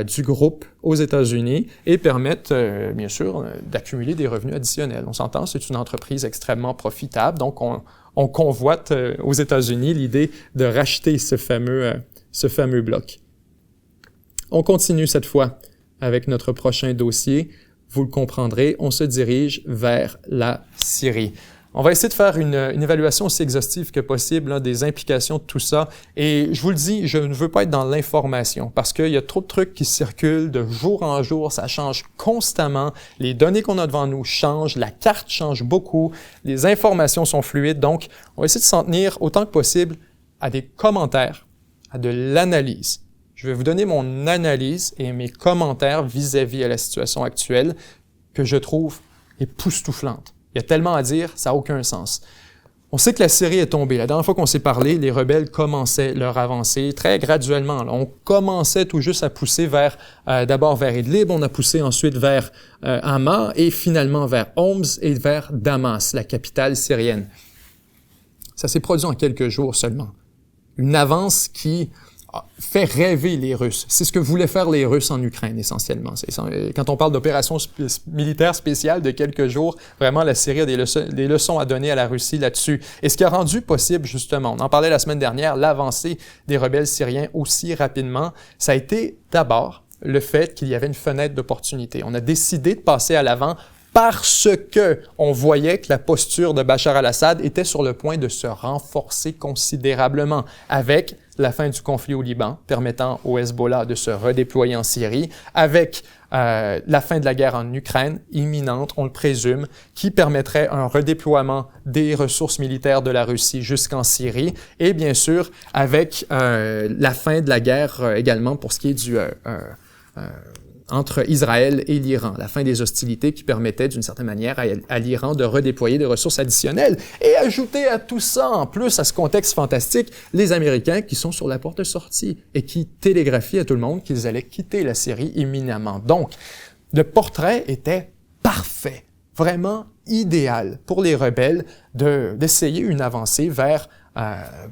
du groupe aux États-Unis et permettre, bien sûr, d'accumuler des revenus additionnels. On s'entend, c'est une entreprise extrêmement profitable, donc on convoite aux États-Unis l'idée de racheter ce fameux bloc. On continue cette fois avec notre prochain dossier. Vous le comprendrez, on se dirige vers la Syrie. On va essayer de faire une évaluation aussi exhaustive que possible des implications de tout ça. Et je vous le dis, je ne veux pas être dans l'information parce qu'il y a trop de trucs qui circulent de jour en jour, ça change constamment. Les données qu'on a devant nous changent, la carte change beaucoup, les informations sont fluides. Donc, on va essayer de s'en tenir autant que possible à des commentaires, à de l'analyse. Je vais vous donner mon analyse et mes commentaires vis-à-vis à la situation actuelle que je trouve époustouflante. Il y a tellement à dire, ça n'a aucun sens. On sait que la Syrie est tombée. La dernière fois qu'on s'est parlé, les rebelles commençaient leur avancée très graduellement. On commençait tout juste à pousser d'abord vers Idlib, on a poussé ensuite vers Hama et finalement vers Homs et vers Damas, la capitale syrienne. Ça s'est produit en quelques jours seulement. Une avance qui fait rêver les Russes. C'est ce que voulaient faire les Russes en Ukraine, essentiellement. Quand on parle d'opération militaire spéciale de quelques jours, vraiment, la Syrie a des leçons à donner à la Russie là-dessus. Et ce qui a rendu possible, justement, on en parlait la semaine dernière, l'avancée des rebelles syriens aussi rapidement, ça a été d'abord le fait qu'il y avait une fenêtre d'opportunité. On a décidé de passer à l'avant parce que on voyait que la posture de Bachar al-Assad était sur le point de se renforcer considérablement avec la fin du conflit au Liban, permettant au Hezbollah de se redéployer en Syrie, avec la fin de la guerre en Ukraine, imminente, on le présume, qui permettrait un redéploiement des ressources militaires de la Russie jusqu'en Syrie, et bien sûr avec la fin de la guerre également pour ce qui est du entre Israël et l'Iran, la fin des hostilités qui permettait d'une certaine manière à l'Iran de redéployer des ressources additionnelles. Et ajouter à tout ça, en plus, à ce contexte fantastique, les Américains qui sont sur la porte de sortie et qui télégraphient à tout le monde qu'ils allaient quitter la Syrie imminemment. Donc, le portrait était parfait, vraiment idéal pour les rebelles d'essayer une avancée vers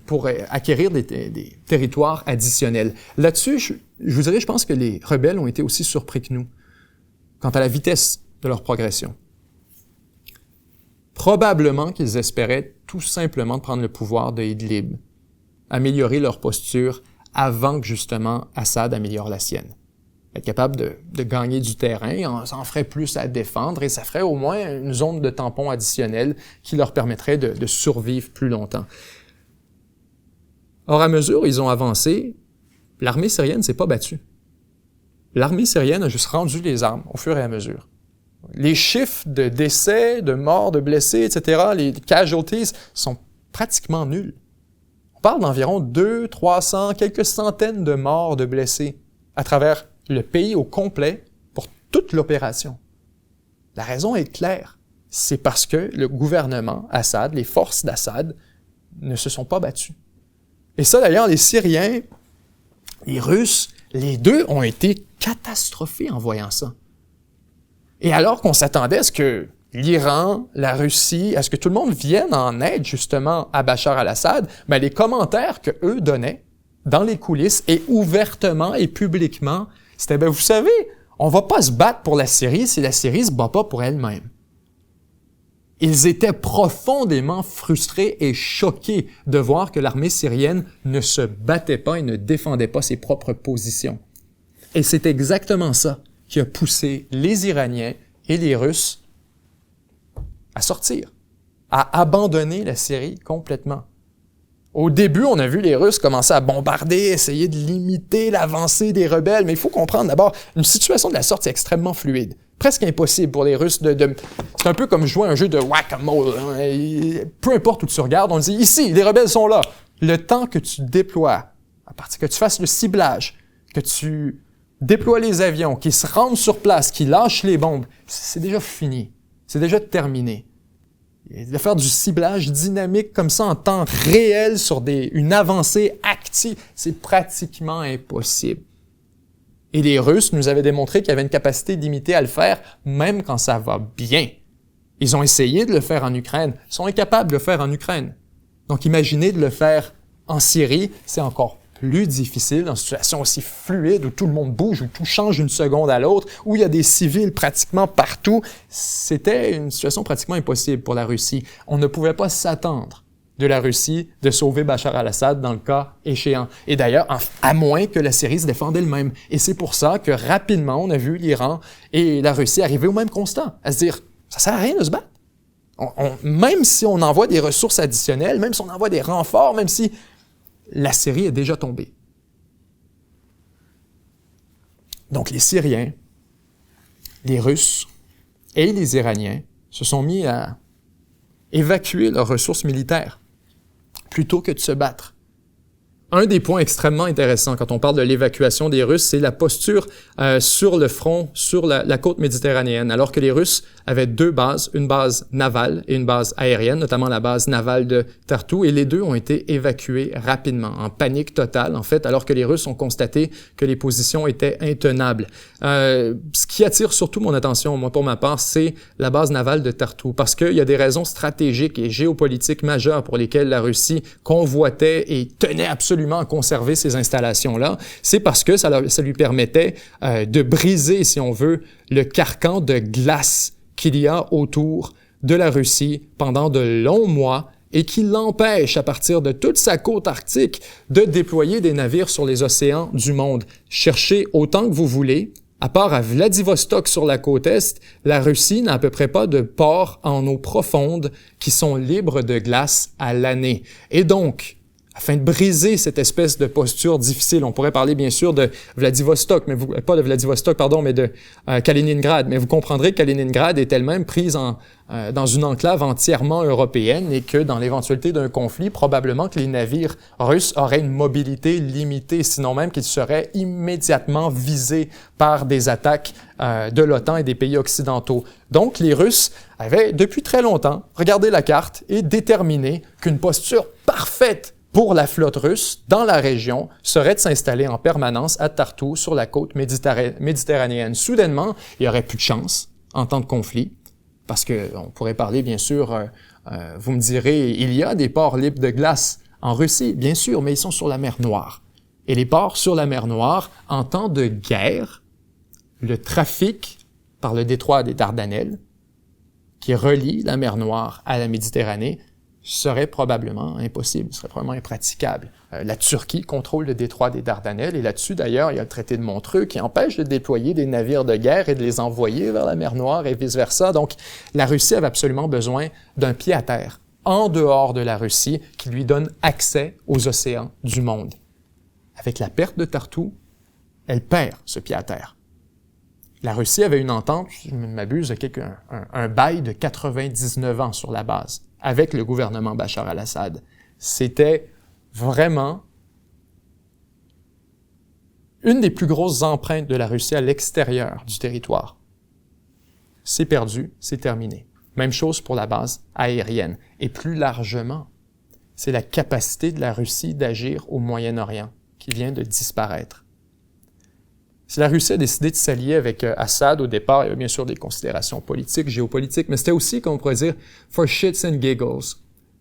pour acquérir des territoires additionnels. Là-dessus, je vous dirais, je pense que les rebelles ont été aussi surpris que nous quant à la vitesse de leur progression. Probablement qu'ils espéraient tout simplement prendre le pouvoir de Idlib, améliorer leur posture avant que justement Assad améliore la sienne. Être capable de gagner du terrain, ça en ferait plus à défendre et ça ferait au moins une zone de tampon additionnelle qui leur permettrait de survivre plus longtemps. Or, à mesure où ils ont avancé, l'armée syrienne s'est pas battue. L'armée syrienne a juste rendu les armes au fur et à mesure. Les chiffres de décès, de morts, de blessés, etc., les casualties sont pratiquement nuls. On parle d'environ 200, 300, quelques centaines de morts, de blessés à travers le pays au complet pour toute l'opération. La raison est claire. C'est parce que le gouvernement Assad, les forces d'Assad, ne se sont pas battues. Et ça, d'ailleurs, les Syriens, les Russes, les deux ont été catastrophés en voyant ça. Et alors qu'on s'attendait à ce que l'Iran, la Russie, à ce que tout le monde vienne en aide justement à Bachar al-Assad, ben les commentaires que eux donnaient dans les coulisses et ouvertement et publiquement, c'était vous savez, on va pas se battre pour la Syrie si la Syrie se bat pas pour elle-même. Ils étaient profondément frustrés et choqués de voir que l'armée syrienne ne se battait pas et ne défendait pas ses propres positions. Et c'est exactement ça qui a poussé les Iraniens et les Russes à sortir, à abandonner la Syrie complètement. Au début, on a vu les Russes commencer à bombarder, essayer de limiter l'avancée des rebelles, mais il faut comprendre d'abord, une situation de la sorte est extrêmement fluide. Presque impossible pour les Russes c'est un peu comme jouer un jeu de whack-a-mole. Peu importe où tu regardes, on dit ici, les rebelles sont là. Le temps que tu déploies, à partir que tu fasses le ciblage, que tu déploies les avions, qu'ils se rendent sur place, qu'ils lâchent les bombes, c'est déjà fini. C'est déjà terminé. Et de faire du ciblage dynamique comme ça en temps réel sur une avancée active, c'est pratiquement impossible. Et les Russes nous avaient démontré qu'ils avaient une capacité limitée à le faire, même quand ça va bien. Ils ont essayé de le faire en Ukraine, ils sont incapables de le faire en Ukraine. Donc imaginez de le faire en Syrie, c'est encore plus difficile dans une situation aussi fluide où tout le monde bouge, où tout change d'une seconde à l'autre, où il y a des civils pratiquement partout. C'était une situation pratiquement impossible pour la Russie. On ne pouvait pas s'attendre de la Russie de sauver Bachar al-Assad dans le cas échéant. Et d'ailleurs, à moins que la Syrie se défende elle-même. Et c'est pour ça que rapidement, on a vu l'Iran et la Russie arriver au même constat, à se dire, ça sert à rien de se battre. Même si on envoie des ressources additionnelles, même si on envoie des renforts, même si la Syrie est déjà tombée. Donc les Syriens, les Russes et les Iraniens se sont mis à évacuer leurs ressources militaires plutôt que de se battre. Un des points extrêmement intéressants quand on parle de l'évacuation des Russes, c'est la posture sur le front, sur la côte méditerranéenne, alors que les Russes avaient deux bases, une base navale et une base aérienne, notamment la base navale de Tartou, et les deux ont été évacués rapidement, en panique totale, en fait, alors que les Russes ont constaté que les positions étaient intenables. Ce qui attire surtout mon attention, moi, pour ma part, c'est la base navale de Tartou, parce qu'il y a des raisons stratégiques et géopolitiques majeures pour lesquelles la Russie convoitait et tenait absolument absolument à conserver ces installations-là, c'est parce que ça lui permettait de briser, si on veut, le carcan de glace qu'il y a autour de la Russie pendant de longs mois et qui l'empêche, à partir de toute sa côte arctique, de déployer des navires sur les océans du monde. Cherchez autant que vous voulez. À part à Vladivostok sur la côte Est, la Russie n'a à peu près pas de ports en eau profonde qui sont libres de glace à l'année. Et donc, afin de briser cette espèce de posture difficile, on pourrait parler bien sûr de Vladivostok, mais pas de Vladivostok, pardon, mais de Kaliningrad. Mais vous comprendrez que Kaliningrad est elle-même prise dans une enclave entièrement européenne et que dans l'éventualité d'un conflit, probablement que les navires russes auraient une mobilité limitée, sinon même qu'ils seraient immédiatement visés par des attaques de l'OTAN et des pays occidentaux. Donc, les Russes avaient depuis très longtemps regardé la carte et déterminé qu'une posture parfaite pour la flotte russe dans la région serait de s'installer en permanence à Tartou sur la côte méditerranéenne. Soudainement, il n'y aurait plus de chance en temps de conflit, parce que on pourrait parler bien sûr, vous me direz, il y a des ports libres de glace en Russie, bien sûr, mais ils sont sur la mer Noire. Et les ports sur la mer Noire, en temps de guerre, le trafic par le détroit des Dardanelles, qui relie la mer Noire à la Méditerranée, serait probablement impossible, serait probablement impraticable. La Turquie contrôle le détroit des Dardanelles et là-dessus, d'ailleurs, il y a le traité de Montreux qui empêche de déployer des navires de guerre et de les envoyer vers la mer Noire et vice-versa. Donc, la Russie avait absolument besoin d'un pied à terre, en dehors de la Russie, qui lui donne accès aux océans du monde. Avec la perte de Tartou, elle perd ce pied à terre. La Russie avait une entente, je ne m'abuse, un bail de 99 ans sur la base, avec le gouvernement Bachar al-Assad. C'était vraiment une des plus grosses empreintes de la Russie à l'extérieur du territoire. C'est perdu, c'est terminé. Même chose pour la base aérienne. Et plus largement, c'est la capacité de la Russie d'agir au Moyen-Orient qui vient de disparaître. Si la Russie a décidé de s'allier avec Assad au départ, il y a bien sûr des considérations politiques, géopolitiques, mais c'était aussi, comme on pourrait dire, for shits and giggles.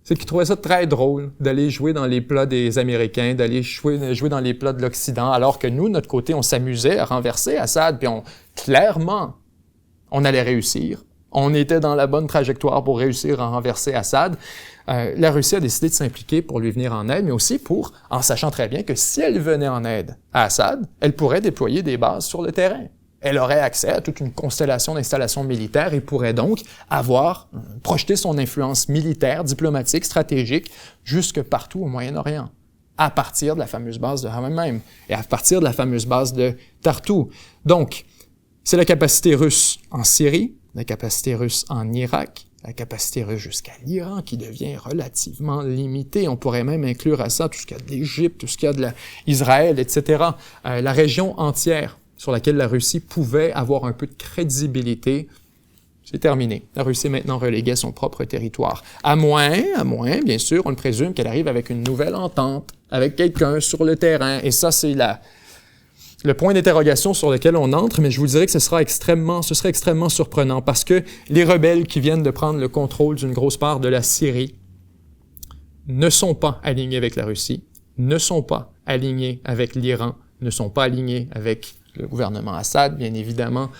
C'est qu'ils trouvaient ça très drôle d'aller jouer dans les plats des Américains, d'aller jouer dans les plats de l'Occident, alors que nous, de notre côté, on s'amusait à renverser Assad, puis clairement, on allait réussir. On était dans la bonne trajectoire pour réussir à renverser Assad. La Russie a décidé de s'impliquer pour lui venir en aide, mais aussi en sachant très bien que si elle venait en aide à Assad, elle pourrait déployer des bases sur le terrain. Elle aurait accès à toute une constellation d'installations militaires et pourrait donc projeter son influence militaire, diplomatique, stratégique, jusque partout au Moyen-Orient, à partir de la fameuse base de Hamameim et à partir de la fameuse base de Tartou. Donc, c'est la capacité russe en Syrie, la capacité russe en Irak, la capacité russe jusqu'à l'Iran qui devient relativement limitée. On pourrait même inclure à ça tout ce qu'il y a de l'Égypte, tout ce qu'il y a de l'Israël, etc. La région entière sur laquelle la Russie pouvait avoir un peu de crédibilité, c'est terminé. La Russie est maintenant reléguée à son propre territoire. À moins, bien sûr, on le présume qu'elle arrive avec une nouvelle entente, avec quelqu'un sur le terrain. Et ça, c'est le point d'interrogation sur lequel on entre, mais je vous dirais que ce serait extrêmement surprenant parce que les rebelles qui viennent de prendre le contrôle d'une grosse part de la Syrie ne sont pas alignés avec la Russie, ne sont pas alignés avec l'Iran, ne sont pas alignés avec le gouvernement Assad, bien évidemment,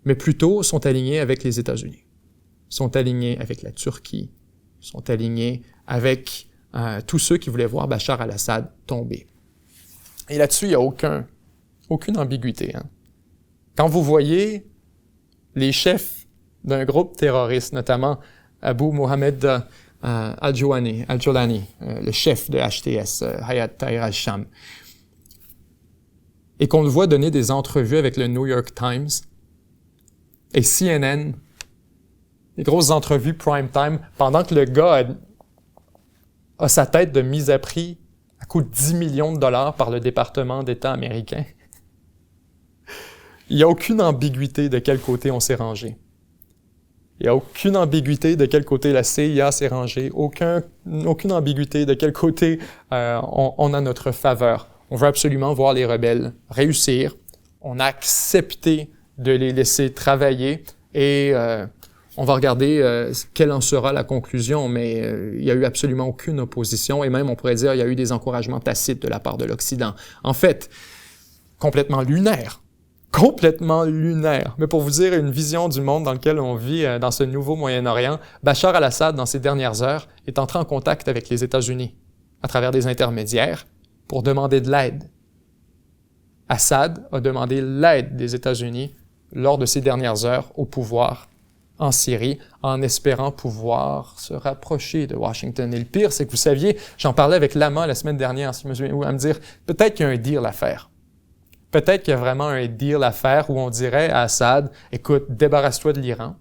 mais plutôt sont alignés avec les États-Unis, sont alignés avec la Turquie, sont alignés avec tous ceux qui voulaient voir Bachar al-Assad tomber. Et là-dessus, il n'y a aucune ambiguïté. Quand vous voyez les chefs d'un groupe terroriste, notamment Abu Mohamed al-Jolani, le chef de HTS, Hayat Tahrir al-Sham, et qu'on le voit donner des entrevues avec le New York Times et CNN, des grosses entrevues prime time, pendant que le gars a sa tête de mise à prix à coût de 10 millions de dollars par le département d'État américain. Il n'y a aucune ambiguïté de quel côté on s'est rangé. Il n'y a aucune ambiguïté de quel côté la CIA s'est rangée, aucune ambiguïté de quel côté on a notre faveur. On veut absolument voir les rebelles réussir. On a accepté de les laisser travailler et On va regarder quelle en sera la conclusion, mais il n'y a eu absolument aucune opposition, et même, on pourrait dire, il y a eu des encouragements tacites de la part de l'Occident. En fait, complètement lunaire. Complètement lunaire. Mais pour vous dire une vision du monde dans lequel on vit dans ce nouveau Moyen-Orient, Bachar al-Assad, dans ces dernières heures, est entré en contact avec les États-Unis à travers des intermédiaires pour demander de l'aide. Assad a demandé l'aide des États-Unis lors de ces dernières heures au pouvoir en Syrie, en espérant pouvoir se rapprocher de Washington. Et le pire, c'est que vous saviez, j'en parlais avec Lama la semaine dernière, si je me souviens, à me dire, peut-être qu'il y a un deal à faire. Peut-être qu'il y a vraiment un deal à faire où on dirait à Assad, écoute, débarrasse-toi de l'Iran,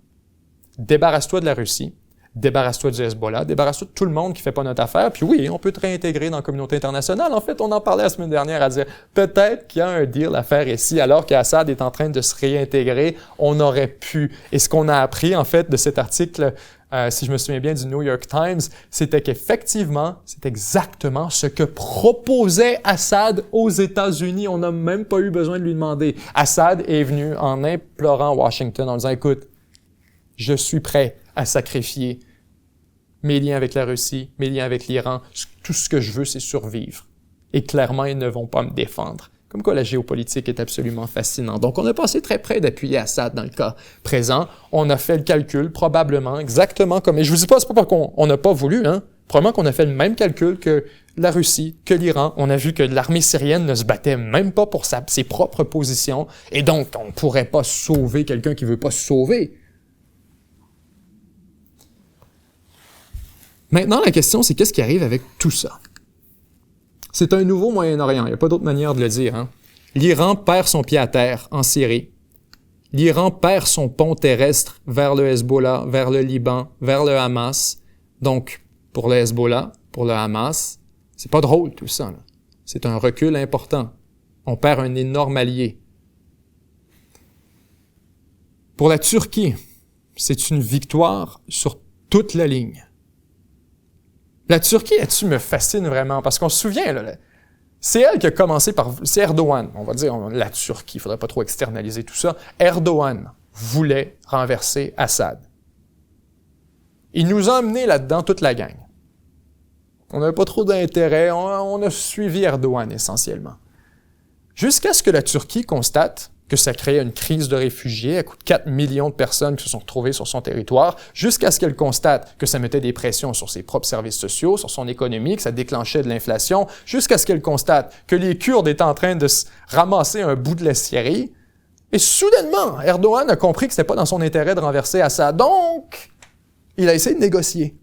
débarrasse-toi de la Russie, débarrasse-toi du Hezbollah, débarrasse-toi de tout le monde qui fait pas notre affaire, puis oui, on peut te réintégrer dans la communauté internationale. En fait, on en parlait la semaine dernière à dire, peut-être qu'il y a un deal à faire ici, alors qu'Assad est en train de se réintégrer, on aurait pu. Et ce qu'on a appris, en fait, de cet article, si je me souviens bien, du New York Times, c'était qu'effectivement, c'est exactement ce que proposait Assad aux États-Unis. On n'a même pas eu besoin de lui demander. Assad est venu en implorant Washington, en disant, écoute, je suis prêt à sacrifier mes liens avec la Russie, mes liens avec l'Iran. Tout ce que je veux, c'est survivre. Et clairement, ils ne vont pas me défendre. Comme quoi, la géopolitique est absolument fascinante. Donc, on a passé très près d'appuyer Assad dans le cas présent. On a fait le calcul, probablement, exactement comme... Et je vous dis pas, c'est pas parce qu'on n'a pas voulu, hein. Probablement qu'on a fait le même calcul que la Russie, que l'Iran. On a vu que l'armée syrienne ne se battait même pas pour ses propres positions. Et donc, on pourrait pas sauver quelqu'un qui veut pas se sauver. Maintenant, la question, c'est qu'est-ce qui arrive avec tout ça? C'est un nouveau Moyen-Orient, il n'y a pas d'autre manière de le dire. Hein? L'Iran perd son pied à terre en Syrie. L'Iran perd son pont terrestre vers le Hezbollah, vers le Liban, vers le Hamas. Donc, pour le Hezbollah, pour le Hamas, c'est pas drôle tout ça. Là. C'est un recul important. On perd un énorme allié. Pour la Turquie, c'est une victoire sur toute la ligne. La Turquie, là-dessus, me fascine vraiment, parce qu'on se souvient, là, c'est elle qui a commencé par... C'est Erdogan, on va dire, la Turquie, il faudrait pas trop externaliser tout ça. Erdogan voulait renverser Assad. Il nous a emmenés là-dedans toute la gang. On n'avait pas trop d'intérêt, on a suivi Erdogan essentiellement. Jusqu'à ce que la Turquie constate que ça créait une crise de réfugiés à coup de 4 millions de personnes qui se sont retrouvées sur son territoire, jusqu'à ce qu'elle constate que ça mettait des pressions sur ses propres services sociaux, sur son économie, que ça déclenchait de l'inflation, jusqu'à ce qu'elle constate que les Kurdes étaient en train de se ramasser un bout de la Syrie. Et soudainement, Erdogan a compris que c'était pas dans son intérêt de renverser Assad. Donc, il a essayé de négocier.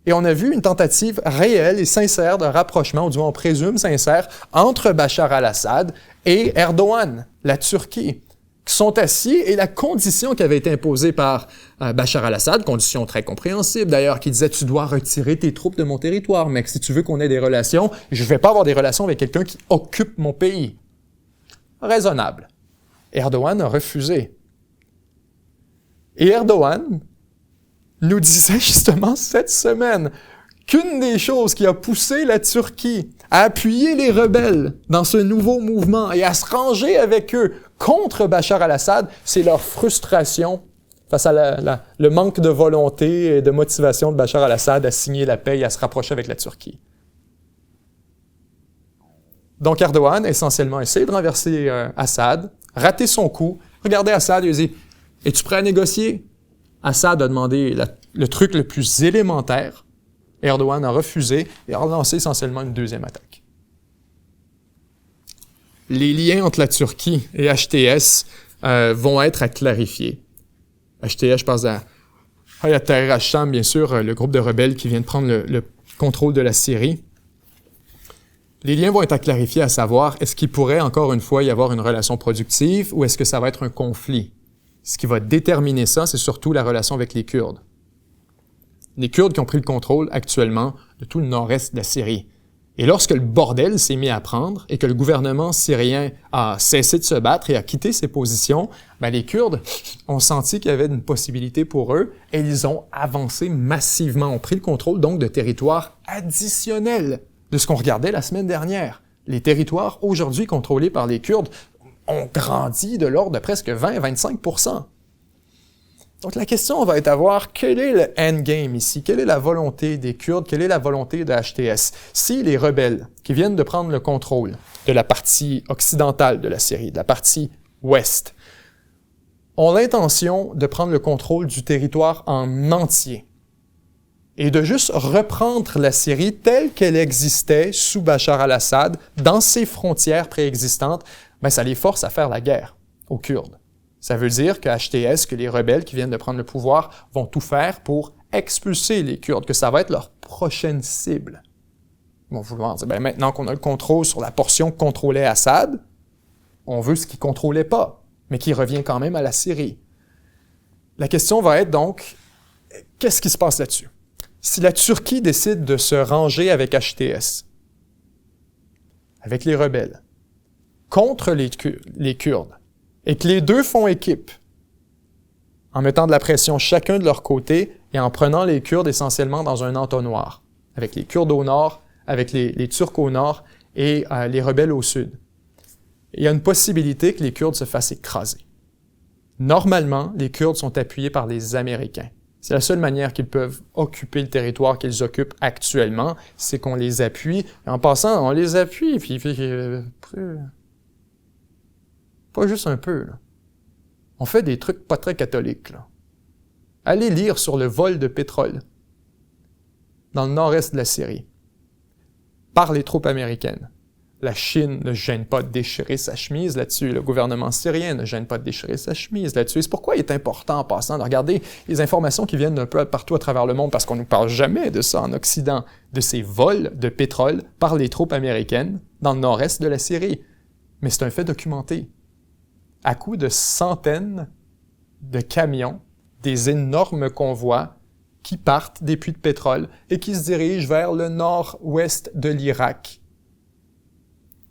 Et on a vu une tentative réelle et sincère de rapprochement, ou du moins on présume sincère, entre Bachar al-Assad et Erdogan, la Turquie, qui sont assis, et la condition qui avait été imposée par Bachar al-Assad, condition très compréhensible d'ailleurs, qui disait « Tu dois retirer tes troupes de mon territoire, mec, si tu veux qu'on ait des relations, je ne vais pas avoir des relations avec quelqu'un qui occupe mon pays. » Raisonnable. Erdogan a refusé. Et Erdogan nous disait justement cette semaine qu'une des choses qui a poussé la Turquie à appuyer les rebelles dans ce nouveau mouvement et à se ranger avec eux contre Bachar al-Assad, c'est leur frustration face à le manque de volonté et de motivation de Bachar al-Assad à signer la paix et à se rapprocher avec la Turquie. Donc Erdogan a essentiellement essayé de renverser Assad, raté son coup, regardez Assad et il a dit « Es-tu prêt à négocier? » Assad a demandé le truc le plus élémentaire. Erdogan a refusé et a relancé essentiellement une deuxième attaque. Les liens entre la Turquie et HTS vont être à clarifier. HTS, je pense à Hayat Tahrir al-Sham, bien sûr, le groupe de rebelles qui vient de prendre le contrôle de la Syrie. Les liens vont être à clarifier, à savoir, est-ce qu'il pourrait encore une fois y avoir une relation productive ou est-ce que ça va être un conflit? Ce qui va déterminer ça, c'est surtout la relation avec les Kurdes. Les Kurdes qui ont pris le contrôle actuellement de tout le nord-est de la Syrie. Et lorsque le bordel s'est mis à prendre et que le gouvernement syrien a cessé de se battre et a quitté ses positions, les Kurdes ont senti qu'il y avait une possibilité pour eux et ils ont avancé massivement, ont pris le contrôle donc de territoires additionnels de ce qu'on regardait la semaine dernière. Les territoires aujourd'hui contrôlés par les Kurdes ont grandi de l'ordre de presque 20-25%. Donc la question va être à voir quel est le endgame ici, quelle est la volonté des Kurdes, quelle est la volonté de HTS. Si les rebelles qui viennent de prendre le contrôle de la partie occidentale de la Syrie, de la partie ouest, ont l'intention de prendre le contrôle du territoire en entier et de juste reprendre la Syrie telle qu'elle existait sous Bachar al-Assad, dans ses frontières préexistantes, ben ça les force à faire la guerre aux Kurdes. Ça veut dire que HTS, que les rebelles qui viennent de prendre le pouvoir vont tout faire pour expulser les Kurdes, que ça va être leur prochaine cible. Ils vont vouloir dire, ben maintenant qu'on a le contrôle sur la portion que contrôlait Assad, on veut ce qu'il ne contrôlait pas, mais qui revient quand même à la Syrie. La question va être donc, qu'est-ce qui se passe là-dessus? Si la Turquie décide de se ranger avec HTS, avec les rebelles, contre les Kurdes, et que les deux font équipe, en mettant de la pression chacun de leur côté et en prenant les Kurdes essentiellement dans un entonnoir, avec les Kurdes au nord, avec les Turcs au nord et les rebelles au sud. Il y a une possibilité que les Kurdes se fassent écraser. Normalement, les Kurdes sont appuyés par les Américains. C'est la seule manière qu'ils peuvent occuper le territoire qu'ils occupent actuellement, c'est qu'on les appuie. Et en passant, on les appuie, puis pas juste un peu, là. On fait des trucs pas très catholiques, là. Allez lire sur le vol de pétrole dans le nord-est de la Syrie par les troupes américaines. La Chine ne gêne pas de déchirer sa chemise là-dessus. Le gouvernement syrien ne gêne pas de déchirer sa chemise là-dessus. C'est pourquoi il est important, en passant, de regarder les informations qui viennent d'un peu partout à travers le monde, parce qu'on ne nous parle jamais de ça en Occident, de ces vols de pétrole par les troupes américaines dans le nord-est de la Syrie. Mais c'est un fait documenté. À coup de centaines de camions, des énormes convois qui partent des puits de pétrole et qui se dirigent vers le nord-ouest de l'Irak,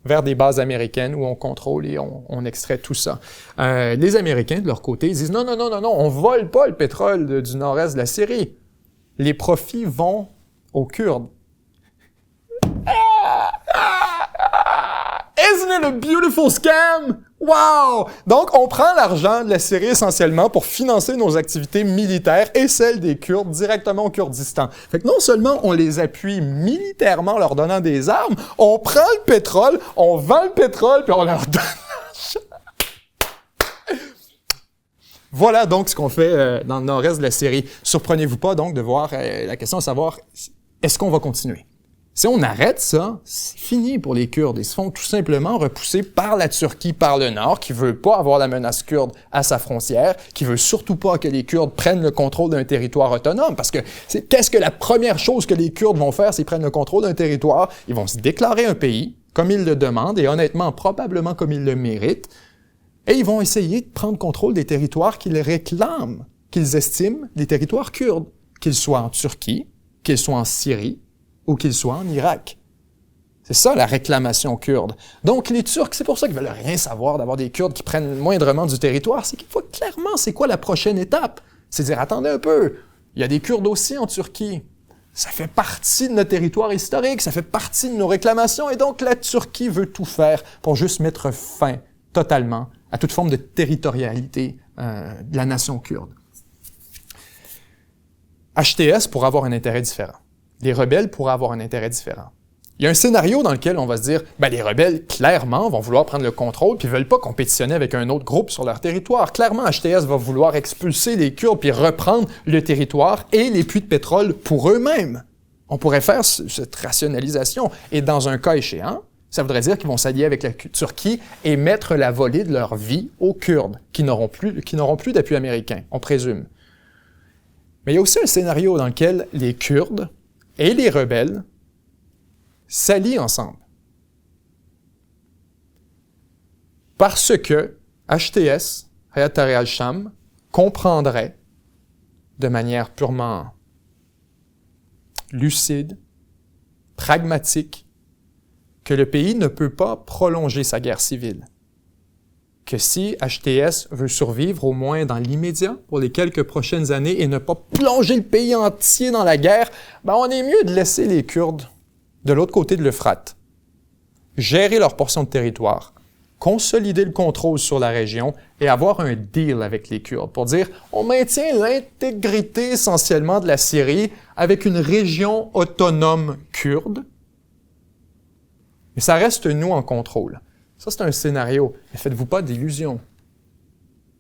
vers des bases américaines où on contrôle et on extrait tout ça. Les Américains, de leur côté, disent « Non, on vole pas le pétrole du nord-est de la Syrie. Les profits vont aux Kurdes. » Isn't it a beautiful scam? Wow! Donc, on prend l'argent de la Syrie essentiellement pour financer nos activités militaires et celles des Kurdes directement au Kurdistan. Fait que non seulement on les appuie militairement en leur donnant des armes, on prend le pétrole, on vend le pétrole, puis on leur donne l'argent. Voilà donc ce qu'on fait dans le nord-est de la Syrie. Surprenez-vous pas donc de voir la question de savoir, est-ce qu'on va continuer? Si on arrête ça, c'est fini pour les Kurdes. Ils se font tout simplement repousser par la Turquie, par le nord, qui veut pas avoir la menace kurde à sa frontière, qui veut surtout pas que les Kurdes prennent le contrôle d'un territoire autonome. Parce que qu'est-ce que la première chose que les Kurdes vont faire s'ils prennent le contrôle d'un territoire? Ils vont se déclarer un pays, comme ils le demandent, et honnêtement, probablement comme ils le méritent, et ils vont essayer de prendre contrôle des territoires qu'ils réclament, qu'ils estiment des territoires kurdes, qu'ils soient en Turquie, qu'ils soient en Syrie, ou qu'ils soient en Irak. C'est ça la réclamation kurde. Donc les Turcs, c'est pour ça qu'ils veulent rien savoir d'avoir des Kurdes qui prennent moindrement du territoire, c'est qu'il faut clairement c'est quoi la prochaine étape. C'est dire, attendez un peu, il y a des Kurdes aussi en Turquie. Ça fait partie de notre territoire historique, ça fait partie de nos réclamations, et donc la Turquie veut tout faire pour juste mettre fin totalement à toute forme de territorialité de la nation kurde. HTS pourrait avoir un intérêt différent. Les rebelles pourraient avoir un intérêt différent. Il y a un scénario dans lequel on va se dire, les rebelles, clairement, vont vouloir prendre le contrôle puis veulent pas compétitionner avec un autre groupe sur leur territoire. Clairement, HTS va vouloir expulser les Kurdes puis reprendre le territoire et les puits de pétrole pour eux-mêmes. On pourrait faire cette rationalisation. Et dans un cas échéant, ça voudrait dire qu'ils vont s'allier avec la Turquie et mettre la volée de leur vie aux Kurdes, qui n'auront plus d'appui américain, on présume. Mais il y a aussi un scénario dans lequel les Kurdes et les rebelles s'allient ensemble. Parce que HTS, Hayat Tahrir al-Sham, comprendrait de manière purement lucide, pragmatique, que le pays ne peut pas prolonger sa guerre civile. Que si HTS veut survivre au moins dans l'immédiat, pour les quelques prochaines années, et ne pas plonger le pays entier dans la guerre, on est mieux de laisser les Kurdes de l'autre côté de l'Euphrate gérer leur portion de territoire, consolider le contrôle sur la région et avoir un deal avec les Kurdes pour dire on maintient l'intégrité essentiellement de la Syrie avec une région autonome kurde, mais ça reste nous en contrôle. Ça, c'est un scénario. Mais faites-vous pas d'illusions.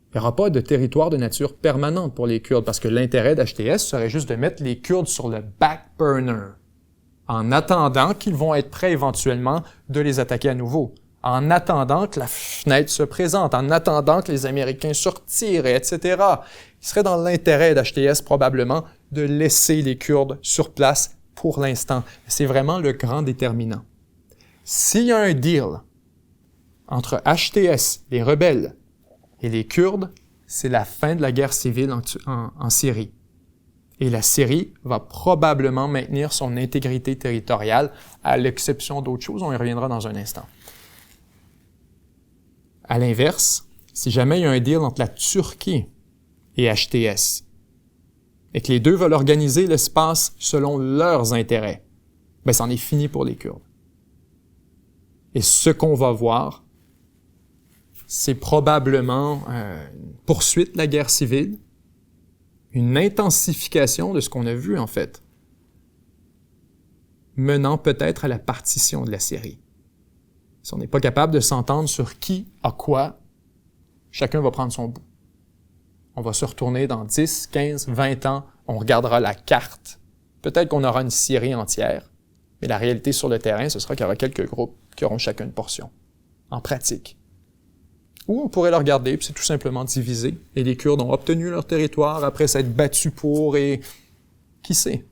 Il n'y aura pas de territoire de nature permanente pour les Kurdes parce que l'intérêt d'HTS serait juste de mettre les Kurdes sur le back burner en attendant qu'ils vont être prêts éventuellement de les attaquer à nouveau, en attendant que la fenêtre se présente, en attendant que les Américains se retirent, etc. Il serait dans l'intérêt d'HTS probablement de laisser les Kurdes sur place pour l'instant. C'est vraiment le grand déterminant. S'il y a un deal entre HTS, les rebelles, et les Kurdes, c'est la fin de la guerre civile en Syrie. Et la Syrie va probablement maintenir son intégrité territoriale, à l'exception d'autres choses, on y reviendra dans un instant. À l'inverse, si jamais il y a un deal entre la Turquie et HTS, et que les deux veulent organiser l'espace selon leurs intérêts, ben c'en est fini pour les Kurdes. Et ce qu'on va voir, c'est probablement une poursuite de la guerre civile, une intensification de ce qu'on a vu, en fait, menant peut-être à la partition de la Syrie. Si on n'est pas capable de s'entendre sur qui a quoi, chacun va prendre son bout. On va se retourner dans 10, 15, 20 ans, on regardera la carte. Peut-être qu'on aura une Syrie entière, mais la réalité sur le terrain, ce sera qu'il y aura quelques groupes qui auront chacun une portion, en pratique. Ou on pourrait le regarder, puis c'est tout simplement divisé, et les Kurdes ont obtenu leur territoire après s'être battus pour, et qui sait?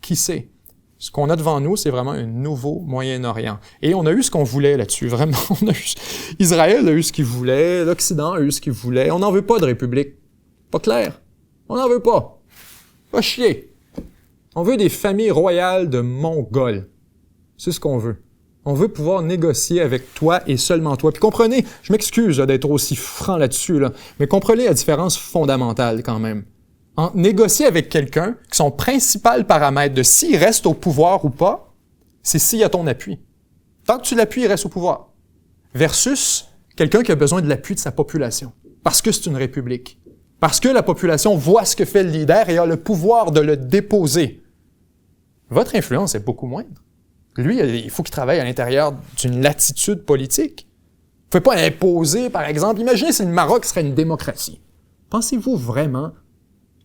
Qui sait? Ce qu'on a devant nous, c'est vraiment un nouveau Moyen-Orient. Et on a eu ce qu'on voulait là-dessus, vraiment. Israël a eu ce qu'il voulait, l'Occident a eu ce qu'il voulait. On n'en veut pas de république. Pas clair. On n'en veut pas. Pas chier. On veut des familles royales de Mongols. C'est ce qu'on veut. On veut pouvoir négocier avec toi et seulement toi. Puis comprenez, je m'excuse d'être aussi franc là-dessus, mais comprenez la différence fondamentale quand même. En négocier avec quelqu'un, que son principal paramètre de s'il reste au pouvoir ou pas, c'est s'il y a ton appui. Tant que tu l'appuies, il reste au pouvoir. Versus quelqu'un qui a besoin de l'appui de sa population. Parce que c'est une république. Parce que la population voit ce que fait le leader et a le pouvoir de le déposer. Votre influence est beaucoup moindre. Lui, il faut qu'il travaille à l'intérieur d'une latitude politique. Vous ne pouvez pas imposer, par exemple, imaginez si le Maroc serait une démocratie. Pensez-vous vraiment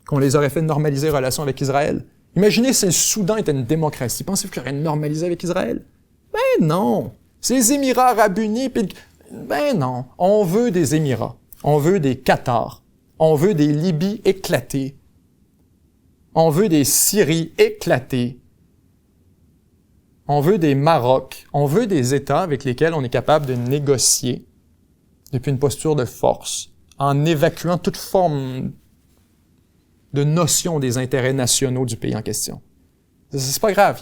qu'on les aurait fait normaliser les relations avec Israël? Imaginez si le Soudan était une démocratie. Pensez-vous qu'ils auraient normalisé avec Israël? Ben non! C'est les Émirats arabes unis, puis... Ben non! On veut des Émirats. On veut des Qatars. On veut des Libyes éclatées. On veut des Syries éclatées. On veut des Maroc, on veut des États avec lesquels on est capable de négocier depuis une posture de force, en évacuant toute forme de notion des intérêts nationaux du pays en question. C'est pas grave,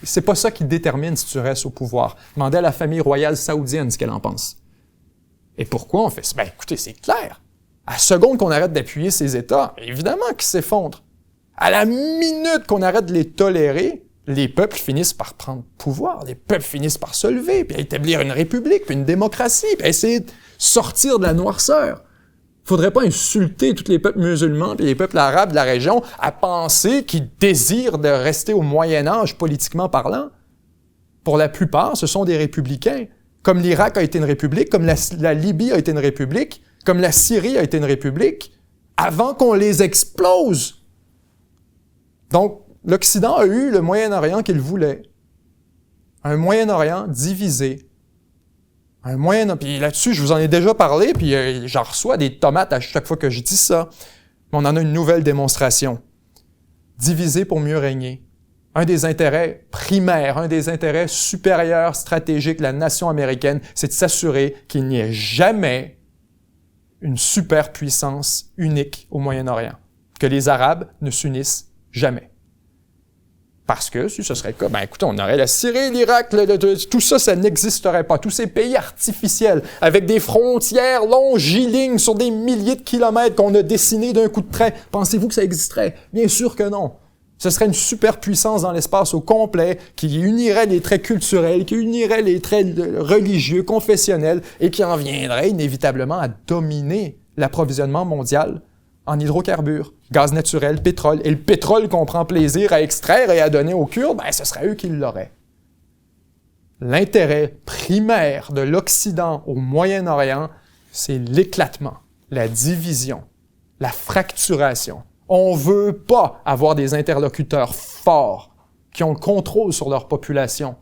c'est pas ça qui détermine si tu restes au pouvoir. Demandez à la famille royale saoudienne ce qu'elle en pense. Et pourquoi on fait ça? Ben écoutez, c'est clair. À la seconde qu'on arrête d'appuyer ces États, évidemment qu'ils s'effondrent. À la minute qu'on arrête de les tolérer, les peuples finissent par prendre pouvoir, les peuples finissent par se lever, puis établir une république, puis une démocratie, puis essayer de sortir de la noirceur. Faudrait pas insulter tous les peuples musulmans puis les peuples arabes de la région à penser qu'ils désirent de rester au Moyen-Âge politiquement parlant. Pour la plupart, ce sont des républicains. Comme l'Irak a été une république, comme la Libye a été une république, comme la Syrie a été une république, avant qu'on les explose. Donc, l'Occident a eu le Moyen-Orient qu'il voulait. Un Moyen-Orient divisé. Puis là-dessus, je vous en ai déjà parlé, puis j'en reçois des tomates à chaque fois que je dis ça. Mais on en a une nouvelle démonstration. Divisé pour mieux régner. Un des intérêts primaires, un des intérêts supérieurs stratégiques de la nation américaine, c'est de s'assurer qu'il n'y ait jamais une superpuissance unique au Moyen-Orient. Que les Arabes ne s'unissent jamais. Parce que si ce serait le cas, ben écoutez, on aurait la Syrie, l'Irak, tout ça, ça n'existerait pas. Tous ces pays artificiels, avec des frontières longilignes sur des milliers de kilomètres qu'on a dessinés d'un coup de trait, pensez-vous que ça existerait? Bien sûr que non. Ce serait une superpuissance dans l'espace au complet qui unirait les traits culturels, qui unirait les traits religieux, confessionnels et qui en viendrait inévitablement à dominer l'approvisionnement mondial en hydrocarbures, gaz naturel, pétrole. Et le pétrole qu'on prend plaisir à extraire et à donner aux Kurdes, ben, ce serait eux qui l'auraient. L'intérêt primaire de l'Occident au Moyen-Orient, c'est l'éclatement, la division, la fracturation. On ne veut pas avoir des interlocuteurs forts qui ont le contrôle sur leur population,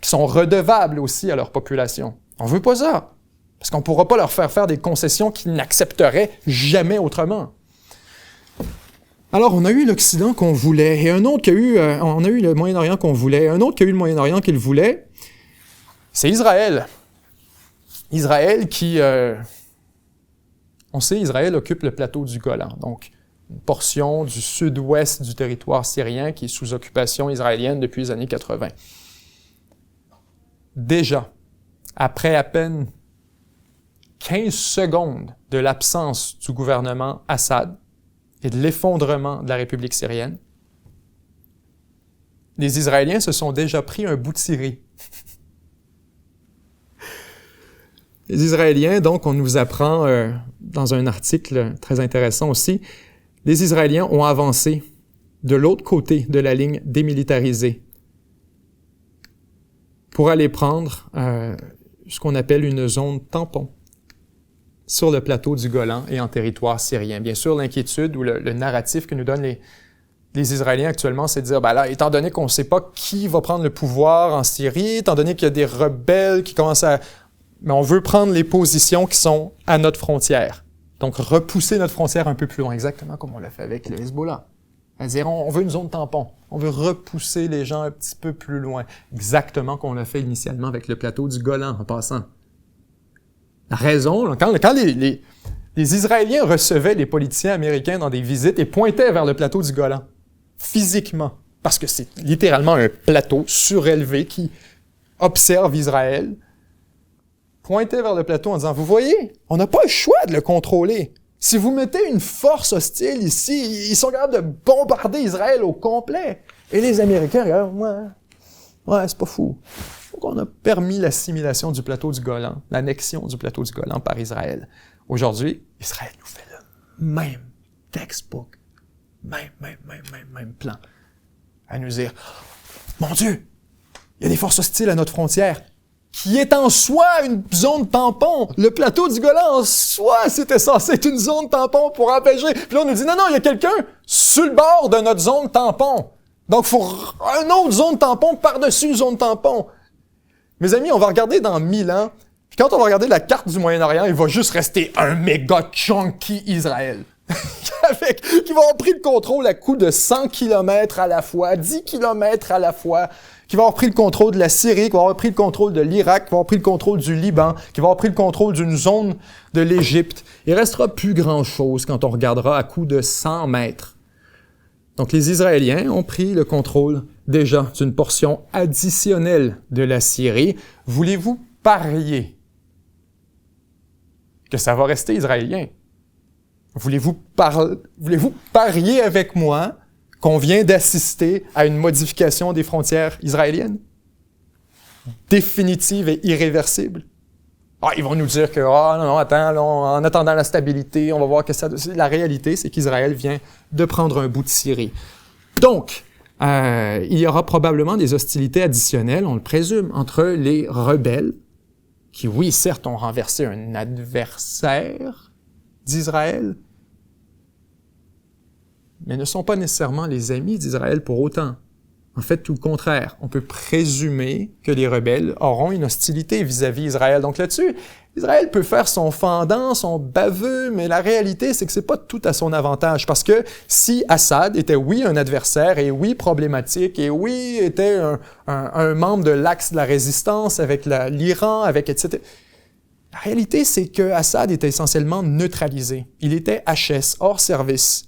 qui sont redevables aussi à leur population. On ne veut pas ça, parce qu'on ne pourra pas leur faire faire des concessions qu'ils n'accepteraient jamais autrement. Alors, on a eu l'Occident qu'on voulait, et un autre qui a eu, on a eu le Moyen-Orient qu'on voulait, un autre qui a eu le Moyen-Orient qu'il voulait, c'est Israël. Israël qui... on sait, Israël occupe le plateau du Golan, donc une portion du sud-ouest du territoire syrien qui est sous occupation israélienne depuis les années 80. Déjà, après à peine 15 secondes de l'absence du gouvernement Assad et de l'effondrement de la République syrienne, les Israéliens se sont déjà pris un bout de Syrie. Les Israéliens, donc, on nous apprend dans un article très intéressant aussi, les Israéliens ont avancé de l'autre côté de la ligne démilitarisée pour aller prendre ce qu'on appelle une zone tampon sur le plateau du Golan et en territoire syrien. Bien sûr, l'inquiétude ou le narratif que nous donnent les Israéliens actuellement, c'est de dire, ben là, étant donné qu'on ne sait pas qui va prendre le pouvoir en Syrie, étant donné qu'il y a des rebelles qui commencent à... Mais on veut prendre les positions qui sont à notre frontière. Donc, repousser notre frontière un peu plus loin, exactement comme on l'a fait avec le Hezbollah. C'est-à-dire, on veut une zone tampon. On veut repousser les gens un petit peu plus loin. Exactement comme on l'a fait initialement avec le plateau du Golan, en passant. La raison, quand les Israéliens recevaient les politiciens américains dans des visites et pointaient vers le plateau du Golan, physiquement, parce que c'est littéralement un plateau surélevé qui observe Israël, pointaient vers le plateau en disant « Vous voyez, on n'a pas le choix de le contrôler. Si vous mettez une force hostile ici, ils sont capables de bombarder Israël au complet. » Et les Américains regardent « Ouais, c'est pas fou. » Donc on a permis l'assimilation du plateau du Golan, l'annexion du plateau du Golan par Israël. Aujourd'hui, Israël nous fait le même textbook, même plan, à nous dire « Mon Dieu, il y a des forces hostiles à notre frontière. » Qui est en soi une zone tampon. Le plateau du Golan en soi, c'était censé être une zone tampon pour empêcher. Puis là, on nous dit, non, il y a quelqu'un sur le bord de notre zone tampon. Donc, il faut une autre zone tampon par-dessus une zone tampon. Mes amis, on va regarder dans 1000 ans. Puis quand on va regarder la carte du Moyen-Orient, il va juste rester un méga chunky Israël. Qui va avoir pris le contrôle à coup de 100 km à la fois, 10 km à la fois, qui va avoir pris le contrôle de la Syrie, qui va avoir pris le contrôle de l'Irak, qui va avoir pris le contrôle du Liban, qui va avoir pris le contrôle d'une zone de l'Égypte. Il restera plus grand-chose quand on regardera à coup de 100 mètres. Donc les Israéliens ont pris le contrôle déjà d'une portion additionnelle de la Syrie. Voulez-vous parier que ça va rester israélien? Voulez-vous parier avec moi qu'on vient d'assister à une modification des frontières israéliennes? Définitive et irréversible? Ah, ils vont nous dire que, non, attends, là, en attendant la stabilité, on va voir que ça... La réalité, c'est qu'Israël vient de prendre un bout de Syrie. Donc, il y aura probablement des hostilités additionnelles, on le présume, entre les rebelles, qui, oui, certes, ont renversé un adversaire d'Israël, mais ne sont pas nécessairement les amis d'Israël pour autant. En fait, tout le contraire. On peut présumer que les rebelles auront une hostilité vis-à-vis d'Israël. Donc là-dessus, Israël peut faire son fendant, son baveux, mais la réalité, c'est que c'est pas tout à son avantage. Parce que si Assad était, oui, un adversaire, et oui, problématique, et oui, était un membre de l'axe de la résistance avec l'Iran, avec etc., la réalité, c'est que Assad était essentiellement neutralisé. Il était HS, hors service.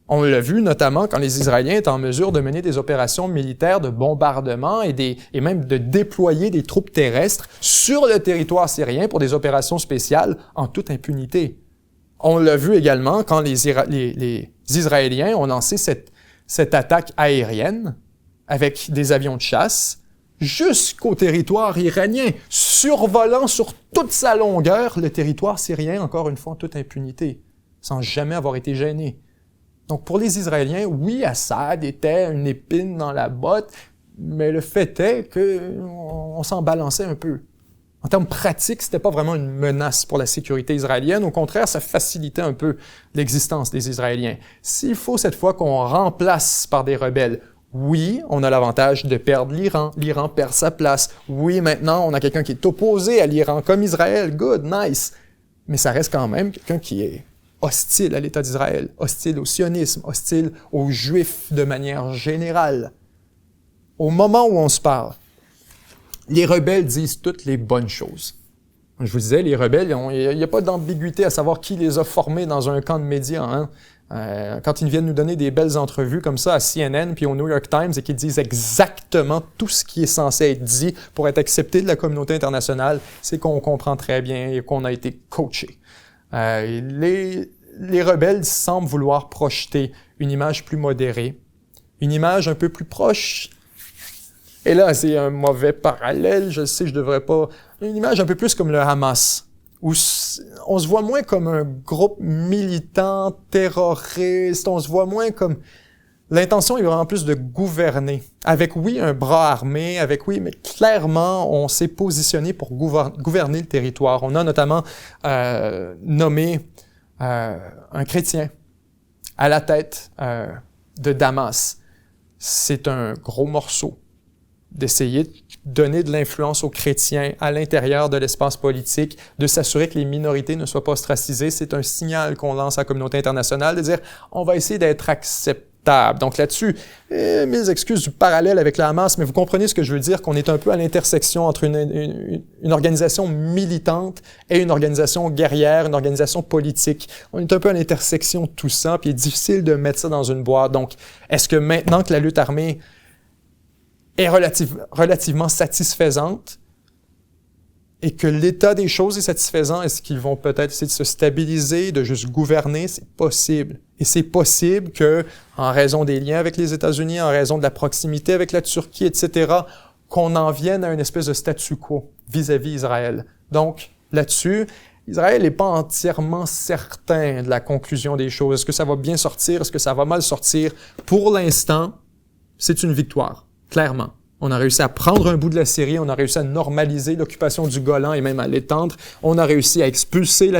On l'a vu notamment quand les Israéliens étaient en mesure de mener des opérations militaires de bombardement et même de déployer des troupes terrestres sur le territoire syrien pour des opérations spéciales en toute impunité. On l'a vu également quand les Israéliens ont lancé cette attaque aérienne avec des avions de chasse jusqu'au territoire iranien, survolant sur toute sa longueur le territoire syrien, encore une fois en toute impunité, sans jamais avoir été gêné. Donc pour les Israéliens, oui, Assad était une épine dans la botte, mais le fait est qu'on s'en balançait un peu. En termes pratiques, c'était pas vraiment une menace pour la sécurité israélienne. Au contraire, ça facilitait un peu l'existence des Israéliens. S'il faut cette fois qu'on remplace par des rebelles, oui, on a l'avantage de perdre l'Iran. L'Iran perd sa place. Oui, maintenant, on a quelqu'un qui est opposé à l'Iran, comme Israël. Good, nice. Mais ça reste quand même quelqu'un qui est hostile à l'État d'Israël, hostile au sionisme, hostile aux Juifs de manière générale. Au moment où on se parle, les rebelles disent toutes les bonnes choses. Je vous disais, les rebelles, il n'y a pas d'ambiguïté à savoir qui les a formés dans un camp de médias. Hein? Quand ils viennent nous donner des belles entrevues comme ça à CNN puis au New York Times et qu'ils disent exactement tout ce qui est censé être dit pour être accepté de la communauté internationale, c'est qu'on comprend très bien et qu'on a été coaché. Les rebelles semblent vouloir projeter une image plus modérée, une image un peu plus proche. Et là, c'est un mauvais parallèle, je sais, je devrais pas... Une image un peu plus comme le Hamas, où on se voit moins comme un groupe militant, terroriste, on se voit moins comme... L'intention est vraiment plus de gouverner, avec, oui, un bras armé, avec, oui, mais clairement, on s'est positionné pour gouverner le territoire. On a notamment nommé un chrétien à la tête de Damas. C'est un gros morceau d'essayer de donner de l'influence aux chrétiens à l'intérieur de l'espace politique, de s'assurer que les minorités ne soient pas ostracisées. C'est un signal qu'on lance à la communauté internationale de dire on va essayer d'être acceptable. Donc là-dessus, mes excuses du parallèle avec la Hamas, mais vous comprenez ce que je veux dire, qu'on est un peu à l'intersection entre une organisation militante et une organisation guerrière, une organisation politique. On est un peu à l'intersection de tout ça, puis il est difficile de mettre ça dans une boîte. Donc, est-ce que maintenant que la lutte armée est relativement satisfaisante et que l'état des choses est satisfaisant, est-ce qu'ils vont peut-être essayer de se stabiliser, de juste gouverner? C'est possible. Et c'est possible que, en raison des liens avec les États-Unis, en raison de la proximité avec la Turquie, etc., qu'on en vienne à une espèce de statu quo vis-à-vis Israël. Donc, là-dessus, Israël n'est pas entièrement certain de la conclusion des choses. Est-ce que ça va bien sortir? Est-ce que ça va mal sortir? Pour l'instant, c'est une victoire. Clairement. On a réussi à prendre un bout de la Syrie, on a réussi à normaliser l'occupation du Golan et même à l'étendre. On a réussi à expulser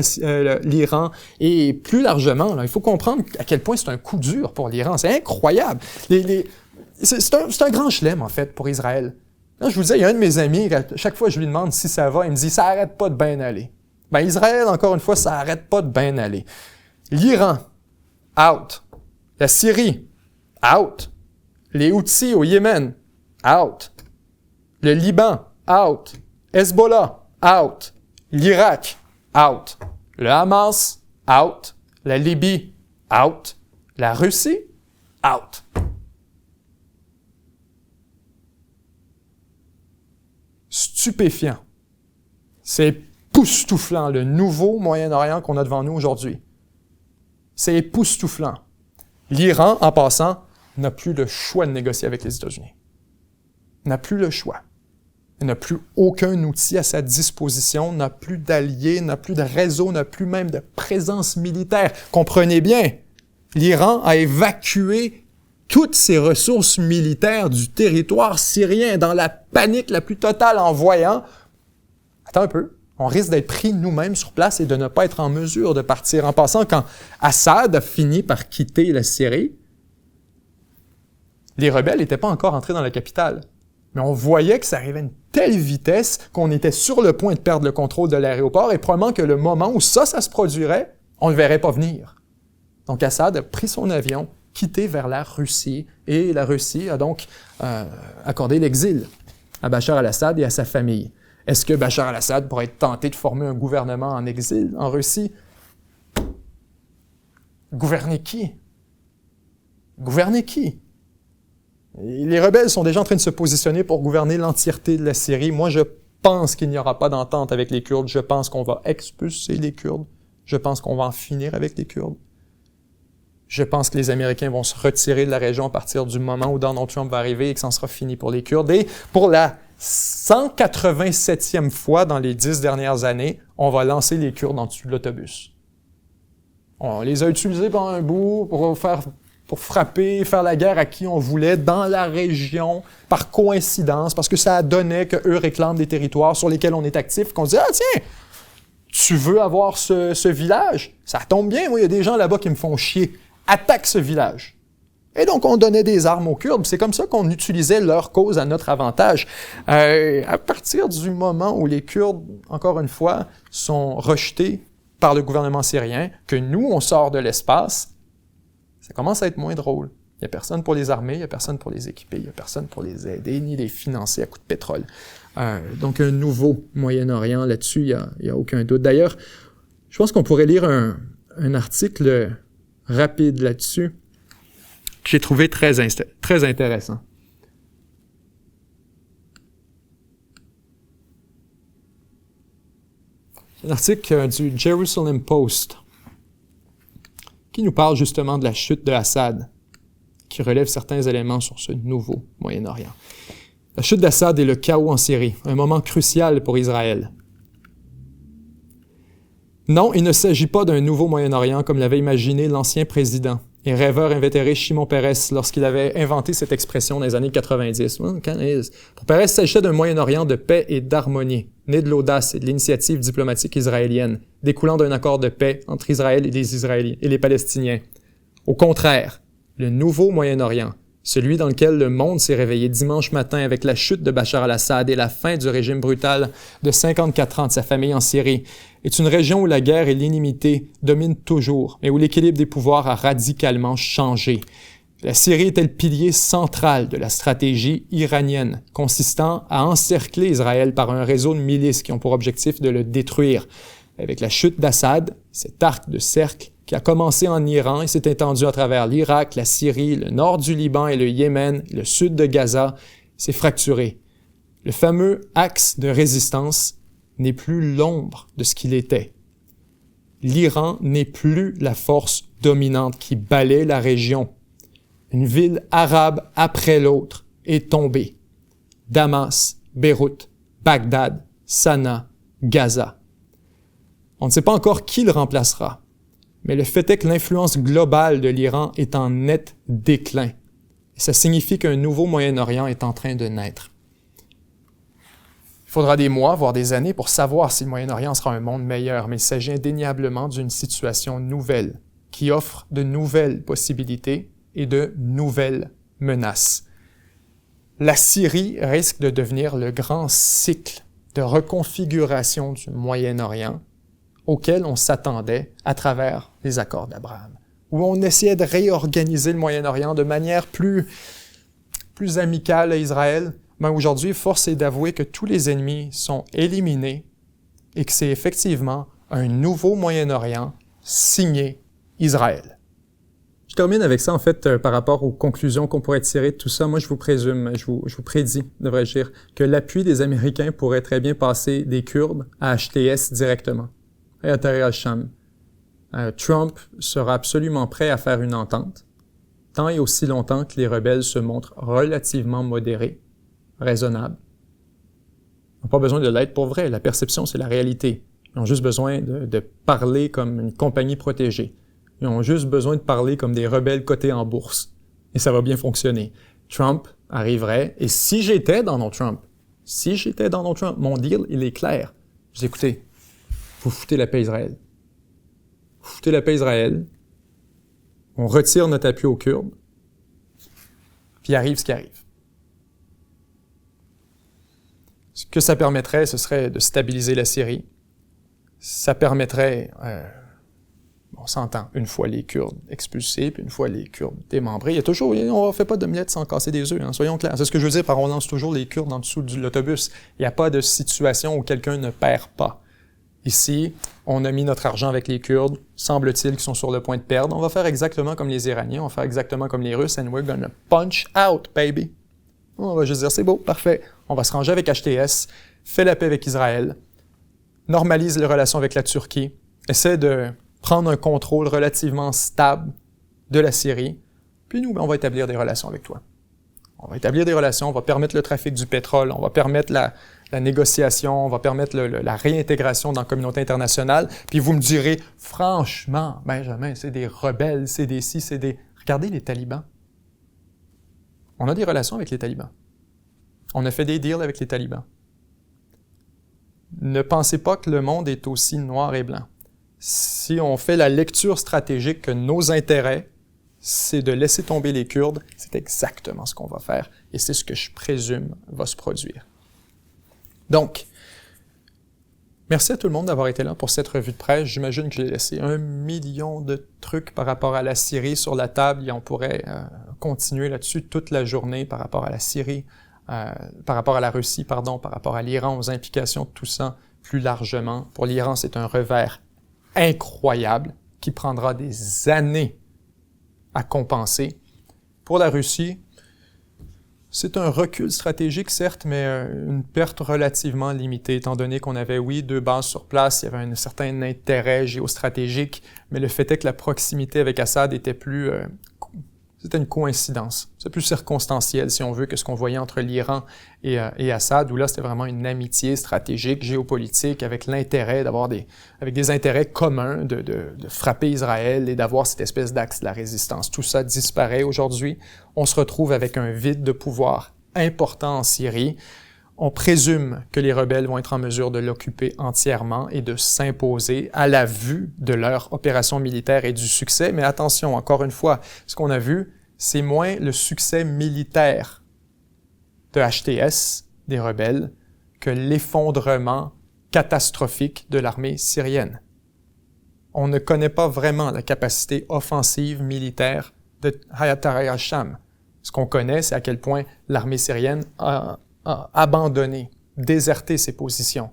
l'Iran et plus largement, là, il faut comprendre à quel point c'est un coup dur pour l'Iran. C'est incroyable. C'est un grand chelem, en fait, pour Israël. Là, je vous disais, il y a un de mes amis, chaque fois que je lui demande si ça va, il me dit « ça arrête pas de bien aller ». Ben, Israël, encore une fois, ça arrête pas de bien aller. L'Iran, out. La Syrie, out. Les Houthis au Yémen, out. Le Liban, out. Hezbollah, out. L'Irak, out. Le Hamas, out. La Libye, out. La Russie, out. Stupéfiant. C'est époustouflant, le nouveau Moyen-Orient qu'on a devant nous aujourd'hui. C'est époustouflant. L'Iran, en passant, n'a plus le choix de négocier avec les États-Unis. N'a plus le choix. Il n'a plus aucun outil à sa disposition, n'a plus d'alliés, n'a plus de réseau, n'a plus même de présence militaire. Comprenez bien, l'Iran a évacué toutes ses ressources militaires du territoire syrien dans la panique la plus totale en voyant « Attends un peu, on risque d'être pris nous-mêmes sur place et de ne pas être en mesure de partir. » En passant, quand Assad a fini par quitter la Syrie, les rebelles n'étaient pas encore entrés dans la capitale. Mais on voyait que ça arrivait à une telle vitesse qu'on était sur le point de perdre le contrôle de l'aéroport et probablement que le moment où ça se produirait, on ne le verrait pas venir. Donc Assad a pris son avion, quitté vers la Russie, et la Russie a donc accordé l'exil à Bachar al-Assad et à sa famille. Est-ce que Bachar al-Assad pourrait être tenté de former un gouvernement en exil en Russie? Gouverner qui? Gouverner qui? Les rebelles sont déjà en train de se positionner pour gouverner l'entièreté de la Syrie. Moi, je pense qu'il n'y aura pas d'entente avec les Kurdes. Je pense qu'on va expulser les Kurdes. Je pense qu'on va en finir avec les Kurdes. Je pense que les Américains vont se retirer de la région à partir du moment où Donald Trump va arriver et que ça en sera fini pour les Kurdes. Et pour la 187e fois dans les 10 dernières années, on va lancer les Kurdes en dessous de l'autobus. On les a utilisés pendant un bout pour frapper, faire la guerre à qui on voulait dans la région, par coïncidence, parce que ça donnait qu'eux réclament des territoires sur lesquels on est actif, qu'on dit « Ah tiens, tu veux avoir ce village? Ça tombe bien, moi, il y a des gens là-bas qui me font chier. Attaque ce village. » Et donc, on donnait des armes aux Kurdes. C'est comme ça qu'on utilisait leur cause à notre avantage. À partir du moment où les Kurdes, encore une fois, sont rejetés par le gouvernement syrien, que nous, on sort de l'espace, ça commence à être moins drôle. Il n'y a personne pour les armer, il n'y a personne pour les équiper, il n'y a personne pour les aider, ni les financer à coups de pétrole. Donc, un nouveau Moyen-Orient, là-dessus, il n'y a aucun doute. D'ailleurs, je pense qu'on pourrait lire un article rapide là-dessus que j'ai trouvé très intéressant. Un article du Jerusalem Post qui nous parle justement de la chute de Assad, qui relève certains éléments sur ce nouveau Moyen-Orient. La chute d'Assad et le chaos en Syrie, un moment crucial pour Israël. Non, il ne s'agit pas d'un nouveau Moyen-Orient comme l'avait imaginé l'ancien président et rêveur invétéré Shimon Peres lorsqu'il avait inventé cette expression dans les années 90. Pour Peres, il s'agissait d'un Moyen-Orient de paix et d'harmonie, né de l'audace et de l'initiative diplomatique israélienne, découlant d'un accord de paix entre Israël et les Israéliens et les Palestiniens. Au contraire, le nouveau Moyen-Orient, celui dans lequel le monde s'est réveillé dimanche matin avec la chute de Bachar al-Assad et la fin du régime brutal de 54 ans de sa famille en Syrie, est une région où la guerre et l'inimité dominent toujours, mais où l'équilibre des pouvoirs a radicalement changé. La Syrie était le pilier central de la stratégie iranienne, consistant à encercler Israël par un réseau de milices qui ont pour objectif de le détruire. Avec la chute d'Assad, cet arc de cercle qui a commencé en Iran et s'est étendu à travers l'Irak, la Syrie, le nord du Liban et le Yémen, le sud de Gaza, s'est fracturé. Le fameux axe de résistance n'est plus l'ombre de ce qu'il était. L'Iran n'est plus la force dominante qui balaie la région. Une ville arabe après l'autre est tombée. Damas, Beyrouth, Bagdad, Sanaa, Gaza. On ne sait pas encore qui le remplacera, mais le fait est que l'influence globale de l'Iran est en net déclin. Et ça signifie qu'un nouveau Moyen-Orient est en train de naître. Il faudra des mois, voire des années, pour savoir si le Moyen-Orient sera un monde meilleur, mais il s'agit indéniablement d'une situation nouvelle, qui offre de nouvelles possibilités et de nouvelles menaces. La Syrie risque de devenir le grand cycle de reconfiguration du Moyen-Orient auquel on s'attendait à travers les accords d'Abraham, où on essayait de réorganiser le Moyen-Orient de manière plus amicale à Israël. Mais aujourd'hui, force est d'avouer que tous les ennemis sont éliminés et que c'est effectivement un nouveau Moyen-Orient signé Israël. Je termine avec ça, en fait, par rapport aux conclusions qu'on pourrait tirer de tout ça. Moi, je vous prédis, devrais-je dire, que l'appui des Américains pourrait très bien passer des Kurdes à HTS directement, et à Tahrir al-Sham. Trump sera absolument prêt à faire une entente, tant et aussi longtemps que les rebelles se montrent relativement modérés, raisonnables. Ils n'ont pas besoin de l'être pour vrai. La perception, c'est la réalité. Ils ont juste besoin de parler comme une compagnie protégée. Ils ont juste besoin de parler comme des rebelles cotés en bourse. Et ça va bien fonctionner. Trump arriverait, et si j'étais Donald Trump, mon deal, il est clair. Je dis, écoutez, vous foutez la paix Israël. Vous foutez la paix Israël. On retire notre appui aux Kurdes. Puis arrive ce qui arrive. Ce que ça permettrait, ce serait de stabiliser la Syrie. Ça permettrait, on s'entend, une fois les Kurdes expulsés, puis une fois les Kurdes démembrés. Il y a toujours, on ne fait pas d'omelette sans casser des œufs, soyons clairs. C'est ce que je veux dire par on lance toujours les Kurdes en dessous de l'autobus. Il n'y a pas de situation où quelqu'un ne perd pas. Ici, on a mis notre argent avec les Kurdes, semble-t-il qu'ils sont sur le point de perdre. On va faire exactement comme les Iraniens, on va faire exactement comme les Russes, and we're gonna punch out, baby. On va juste dire, c'est beau, parfait. On va se ranger avec HTS, fait la paix avec Israël, normalise les relations avec la Turquie, essaie de prendre un contrôle relativement stable de la Syrie, puis nous, on va établir des relations avec toi. On va établir des relations, on va permettre le trafic du pétrole, on va permettre la négociation, on va permettre la réintégration dans la communauté internationale. Puis vous me direz, franchement, Benjamin, c'est des rebelles, c'est des ci, c'est des... Regardez les talibans. On a des relations avec les talibans. On a fait des deals avec les talibans. Ne pensez pas que le monde est aussi noir et blanc. Si on fait la lecture stratégique que nos intérêts, c'est de laisser tomber les Kurdes, c'est exactement ce qu'on va faire et c'est ce que je présume va se produire. Donc, merci à tout le monde d'avoir été là pour cette revue de presse. J'imagine que j'ai laissé 1 million de trucs par rapport à la Syrie sur la table et on pourrait continuer là-dessus toute la journée par rapport à la Syrie, par rapport à la Russie, par rapport à l'Iran, aux implications de tout ça plus largement. Pour l'Iran, c'est un revers incroyable qui prendra des années à compenser. Pour la Russie, c'est un recul stratégique, certes, mais une perte relativement limitée, étant donné qu'on avait, oui, 2 bases sur place, il y avait un certain intérêt géostratégique, mais le fait est que la proximité avec Assad était plus... c'était une coïncidence. C'est plus circonstanciel, si on veut, que ce qu'on voyait entre l'Iran et Assad, où là, c'était vraiment une amitié stratégique, géopolitique, avec l'intérêt d'avoir avec des intérêts communs de frapper Israël et d'avoir cette espèce d'axe de la résistance. Tout ça disparaît aujourd'hui. On se retrouve avec un vide de pouvoir important en Syrie. On présume que les rebelles vont être en mesure de l'occuper entièrement et de s'imposer à la vue de leur opération militaire et du succès. Mais attention, encore une fois, ce qu'on a vu, c'est moins le succès militaire de HTS, des rebelles, que l'effondrement catastrophique de l'armée syrienne. On ne connaît pas vraiment la capacité offensive militaire de Hayat Tahrir al-Sham. Ce qu'on connaît, c'est à quel point l'armée syrienne a abandonné, déserté ses positions.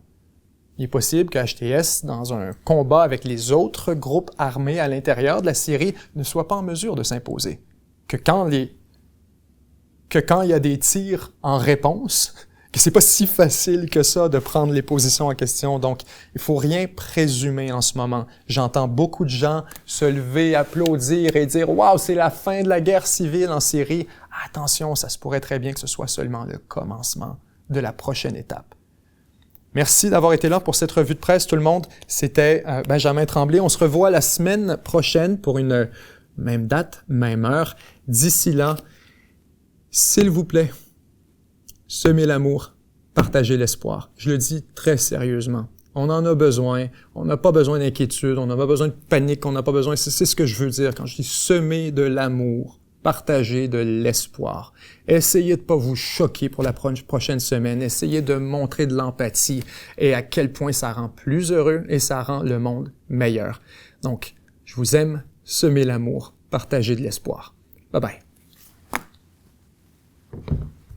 Il est possible que HTS, dans un combat avec les autres groupes armés à l'intérieur de la Syrie, ne soit pas en mesure de s'imposer. Que quand il y a des tirs en réponse, que c'est pas si facile que ça de prendre les positions en question. Donc, il faut rien présumer en ce moment. J'entends beaucoup de gens se lever, applaudir et dire « Wow, c'est la fin de la guerre civile en Syrie ». Attention, ça se pourrait très bien que ce soit seulement le commencement de la prochaine étape. Merci d'avoir été là pour cette revue de presse, tout le monde. C'était Benjamin Tremblay. On se revoit la semaine prochaine pour une même date, même heure. D'ici là, s'il vous plaît, semez l'amour, partagez l'espoir. Je le dis très sérieusement. On en a besoin. On n'a pas besoin d'inquiétude. On n'a pas besoin de panique. On n'a pas besoin... C'est ce que je veux dire quand je dis semer de l'amour. Partagez de l'espoir. Essayez de pas vous choquer pour la prochaine semaine. Essayez de montrer de l'empathie et à quel point ça rend plus heureux et ça rend le monde meilleur. Donc, je vous aime, semez l'amour, partagez de l'espoir. Bye bye.